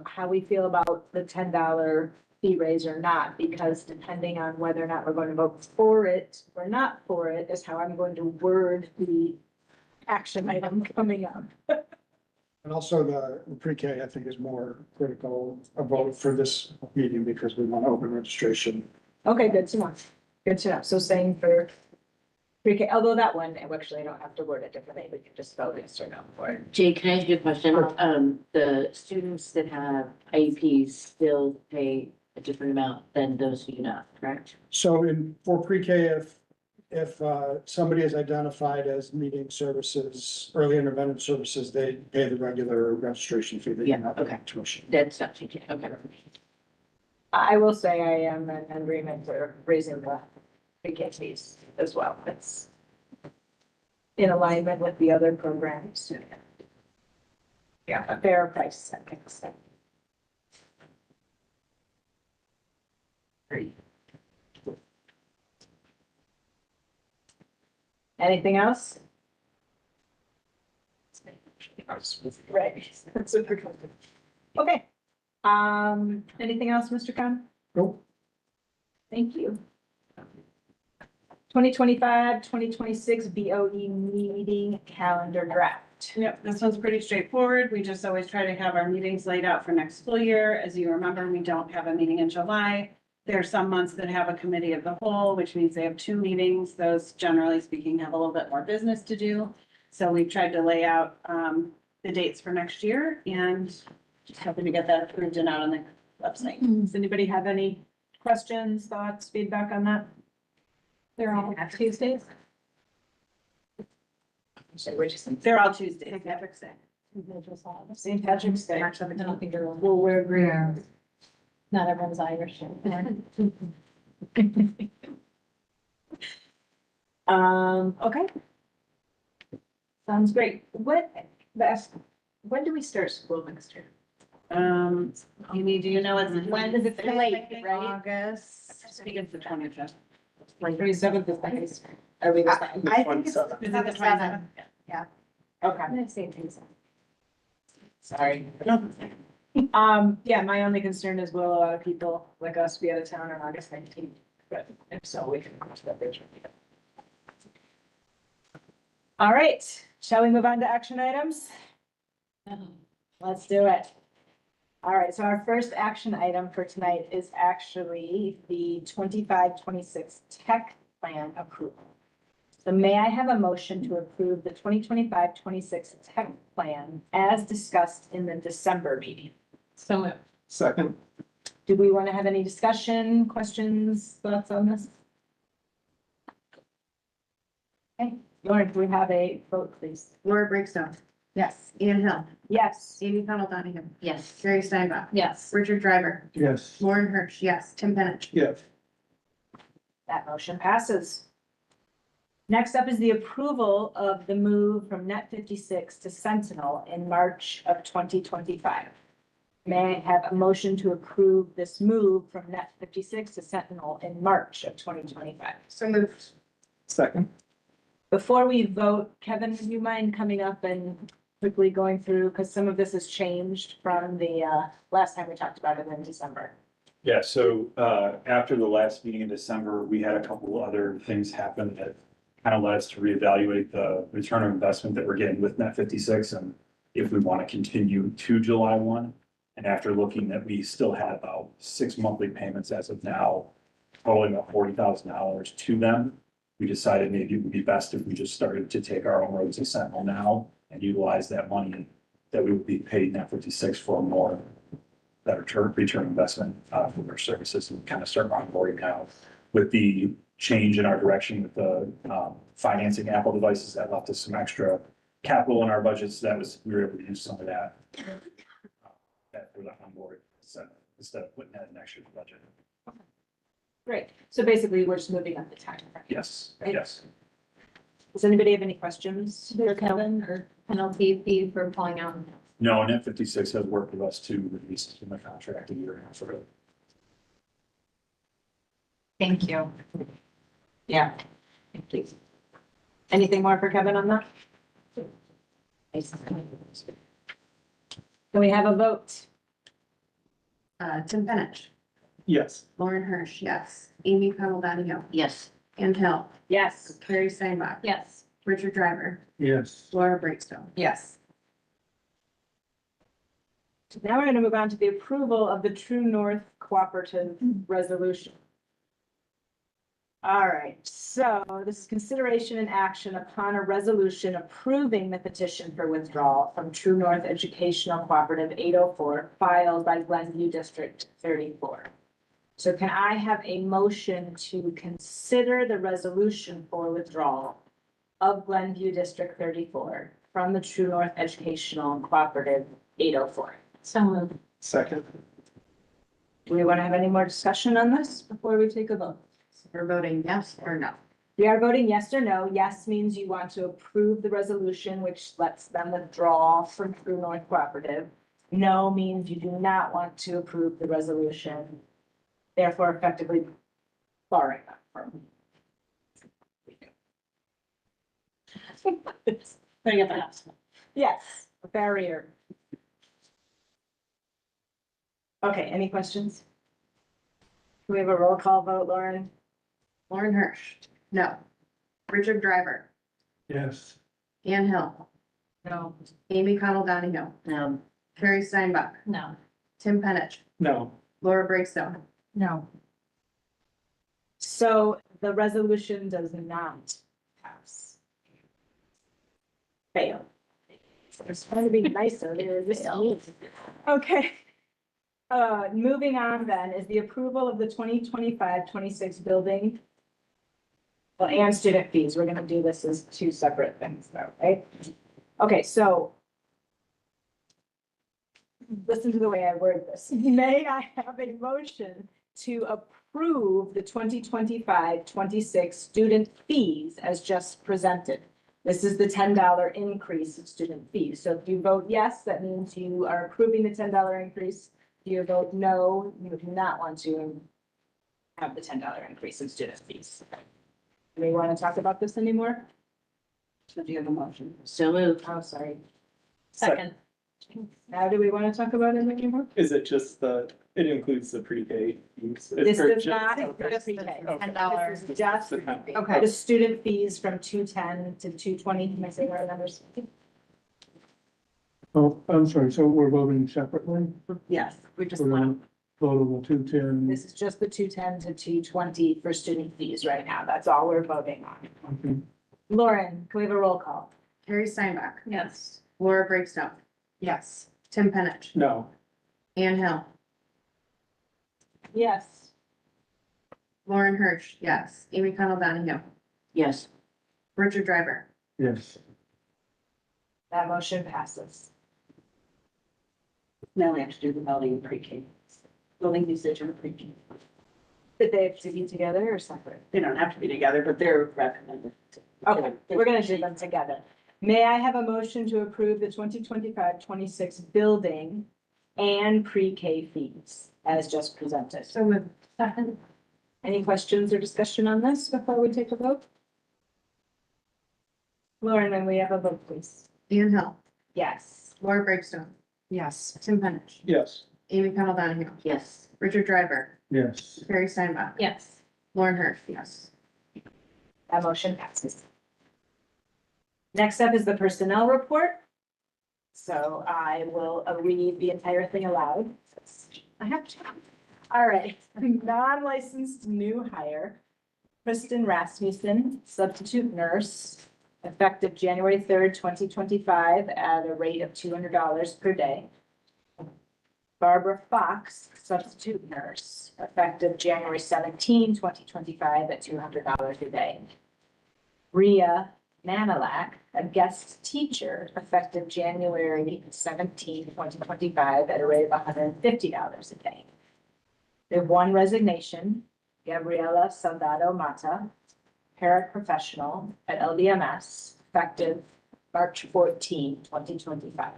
how we feel about the $10 fee raise or not, because depending on whether or not we're going to vote for it or not for it is how I'm going to word the action item coming up. And also the pre-K, I think, is more critical a vote for this meeting because we want to open registration. Okay, good to know. Good to know. So same for pre-K, although that one, actually, I don't have to word it differently. We can just vote yes or no for it. Jay, can I ask you a question? The students that have IEPs still pay a different amount than those who do not, correct? So for pre-K, if somebody is identified as needing services, early intervention services, they pay the regular registration fee. They do Yeah, not pay okay. tuition. That's not changing, okay. I will say I am in agreement for raising the pre-K fees as well. It's in alignment with the other programs. Yeah, a fair price, I think. So. Great. Anything else? Right. Okay. Anything else, Mr. Khan? Nope. Thank you. 2025-2026 BOE meeting calendar draft. Yep, this one's pretty straightforward. We just always try to have our meetings laid out for next school year. As you remember, we don't have a meeting in July. There are some months that have a committee of the whole, which means they have 2 meetings. Those, generally speaking, have a little bit more business to do. So we've tried to lay out the dates for next year and just hoping to get that approved and out on the website. Does anybody have any questions, thoughts, feedback on that? They're all Tuesdays? They're all Tuesdays. St. Patrick's Day. St. Patrick's Day. March 17th. Well, we're agreeing. Not everyone's Irish. Okay. Sounds great. When do we start school next year? Amy, do you know when is it? Late, right? August. I think it's the 25th. Like 27th is the high school. Are we the same? I think it's, is it the 27th? Okay. Sorry. Yeah, my only concern is will a lot of people like us be out of town on August 19th? But if so, we can cross that bridge. All right, shall we move on to action items? Let's do it. All right, so our first action item for tonight is actually the 25-26 tech plan approval. So may I have a motion to approve the 2025-26 tech plan as discussed in the December meeting? So moved. Second. Do we want to have any discussion, questions, thoughts on this? Okay, Lauren, do we have a vote, please? Laura Brinkstone. Yes. Ann Hill. Yes. Amy Connell Donahue. Yes. Carrie Steinbach. Yes. Richard Driver. Yes. Lauren Hirsch, yes. Tim Penich. Yes. That motion passes. Next up is the approval of the move from Net 56 to Sentinel in March of 2025. May I have a motion to approve this move from Net 56 to Sentinel in March of 2025? So moved. Second. Before we vote, Kevin, would you mind coming up and quickly going through, because some of this has changed from the last time we talked about it in December. Yeah, so after the last meeting in December, we had a couple other things happen that kind of led us to reevaluate the return on investment that we're getting with Net 56 and if we want to continue to July 1. And after looking that we still had about 6 monthly payments as of now, totaling about $40,000 to them, we decided maybe it would be best if we just started to take our own roads to Sentinel now and utilize that money that we would be paid Net 56 for a more better return investment for their services and kind of start onboarding now with the change in our direction with the financing Apple devices that left us some extra capital in our budgets. That was, we were able to use some of that for the onboard instead of putting that in next year's budget. Great. So basically, we're just moving up the time. Yes, Right. yes. Does anybody have any questions for Kevin or? Penalty fee for pulling out. No, Net 56 has worked with us to release the contract a year and a half ago. Thank you. Yeah. Please. Anything more for Kevin on that? Can we have a vote? Tim Penich. Yes. Lauren Hirsch, yes. Amy Connell Donahue. Yes. Ann Hill. Yes. Carrie Steinbach. Yes. Richard Driver. Yes. Laura Brinkstone. Yes. Now we're going to move on to the approval of the True North Cooperative Resolution. All right, so this is consideration and action upon a resolution approving the petition for withdrawal from True North Educational Cooperative 804 filed by Glenview District 34. So can I have a motion to consider the resolution for withdrawal of Glenview District 34 from the True North Educational Cooperative 804? So moved. Second. Do we want to have any more discussion on this before we take a vote? We're voting yes or no. We are voting yes or no. Yes means you want to approve the resolution, which lets them withdraw from True North Cooperative. No means you do not want to approve the resolution, therefore effectively barring them from. Bring up a house. Yes, a barrier. Okay, any questions? Can we have a roll call vote, Lauren? Lauren Hirsch, no. Richard Driver. Yes. Ann Hill. No. Amy Connell Donahue. Carrie Steinbach. No. Tim Penich. No. Laura Brinkstone. No. So the resolution does not pass. Fail. It's trying to be nicer. They're just mean. Okay. Moving on then is the approval of the 2025-26 building. Well, and student fees. We're gonna do this as two separate things though, right? Okay, so listen to the way I word this. May I have a motion to approve the 2025-26 student fees as just presented? This is the $10 increase in student fees. So if you vote yes, that means you are approving the $10 increase. If you vote no, you do not want to have the $10 increase in student fees. Do we want to talk about this anymore? So do you have a motion? So moved. Oh, sorry. Second. Now, do we want to talk about it anymore? Is it just it includes the pre-K? use? This Or does just- not okay. include pre-K. $10. This is just Okay. the student fees from 210 to 220. Can I say our numbers? Oh, I'm sorry, so we're voting separately? Yes, we just We're want gonna vote on the 210. This is just the 210 to 220 for student fees right now. That's all we're voting on. Okay. Lauren, can we have a roll call? Carrie Steinbach, yes. Laura Brinkstone, Yes. Tim Penich, No. Anne Hill, Yes. Lauren Hirsch, yes. Amy Connell Donahue, Yes. Richard Driver, Yes. That motion passes. Now we have to do the building pre-K, building usage and pre-K. Did they have to be together or separate? They don't have to be together, but they're recommended. Okay, we're gonna do them together. May I have a motion to approve the 2025-26 building and pre-K fees as just presented? so with Any questions or discussion on this before we take a vote? Lauren, and we have a vote, please. Anne Hill, Yes. Laura Brinkstone, Yes. Tim Penich, Yes. Amy Connell Donahue, Yes. Richard Driver, Yes. Carrie Steinbach, Yes. Lauren Hirsch, yes. That motion passes. Next up is the personnel report. So I will read the entire thing aloud. I have to. All right, non-licensed new hire, Kristen Rasmussen, substitute nurse, effective January 3rd, 2025, at a rate of $200 per day. Barbara Fox, substitute nurse, effective January 17, 2025, at $200 a day. Ria Manalak, a guest teacher, effective January 17, 2025, at a rate of $150 a day. We have one resignation, Gabriela Soldado Mata, paraprofessional at LDMS, effective March 14, 2025.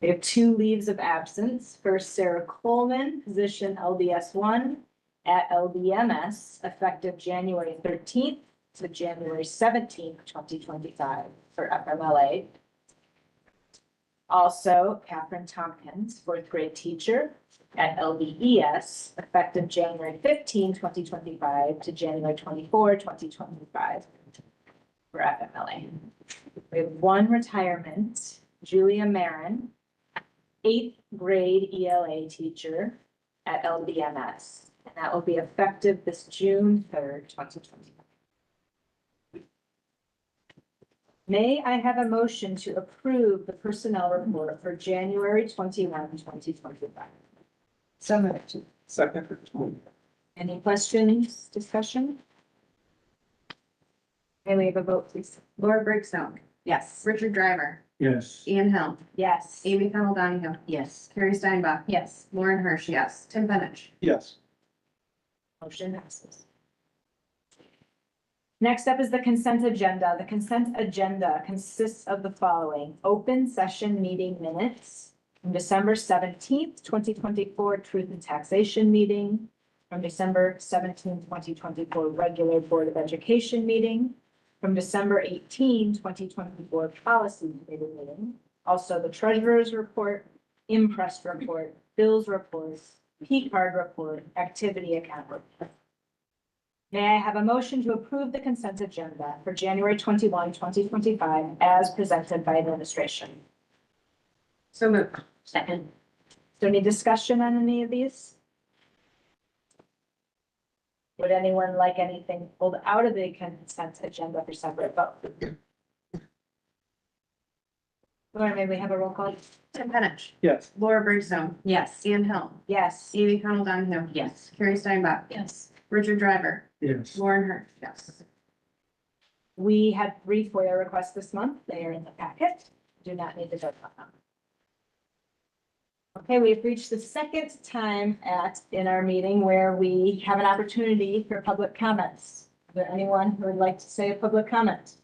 We have two leaves of absence. First, Sarah Coleman, position LDS 1 at LDMS, effective January 13th to January 17th, 2025 for FMLA. Also, Catherine Tompkins, fourth grade teacher at LDES, effective January 15, 2025 to January 24, 2025 for FMLA. We have one retirement, Julia Marin, eighth grade ELA teacher at LDMS, and that will be effective this June 3rd, 2025. May I have a motion to approve the personnel report for January 21, 2025? So moved. Second. Any questions, discussion? May we have a vote, please? Laura Brinkstone, Yes. Richard Driver, Yes. Anne Hill, Yes. Amy Connell Donahue, Yes. Carrie Steinbach, Yes. Lauren Hirsch, yes. Tim Penich, Yes. Motion passes. Next up is the consent agenda. The consent agenda consists of the following: open session meeting minutes from December 17th, 2024, truth and taxation meeting, from December 17th, 2024, regular Board of Education meeting, from December 18, 2024, policy committee meeting, also the treasurer's report, impress report, bills reports, P-card report, activity account report. May I have a motion to approve the consent agenda for January 21, 2025, as presented by administration? so moved. Second. Is there any discussion on any of these? Would anyone like anything pulled out of the consent agenda for separate vote? Lauren, may we have a roll call? Tim Penich, Yes. Laura Brinkstone, Yes. Anne Hill, Yes. Amy Connell Donahue, Yes. Carrie Steinbach, Yes. Richard Driver, Yes. Lauren Hirsch, yes. We had 3 FOIA requests this month. They are in the packet. Do not need to vote on them. Okay, we've reached the second time in our meeting where we have an opportunity for public comments. Is there anyone who would like to say a public comment?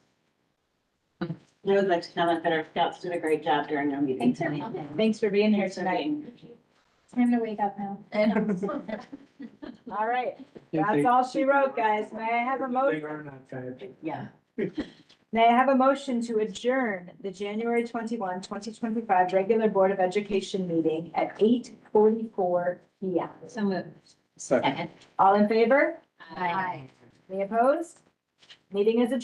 I would like to comment that our scouts did a great job during our meeting Thanks for tonight. coming. Thanks for being here Thanks for tonight. being- Time to wake up now. All right, that's all she wrote, guys. May I have a They motion? are not bad. Yeah. May I have a motion to adjourn the January 21, 2025 regular Board of Education meeting at 8:44 PM? So moved. Second. Second. All in favor? Aye. Any opposed? Meeting is adjourned.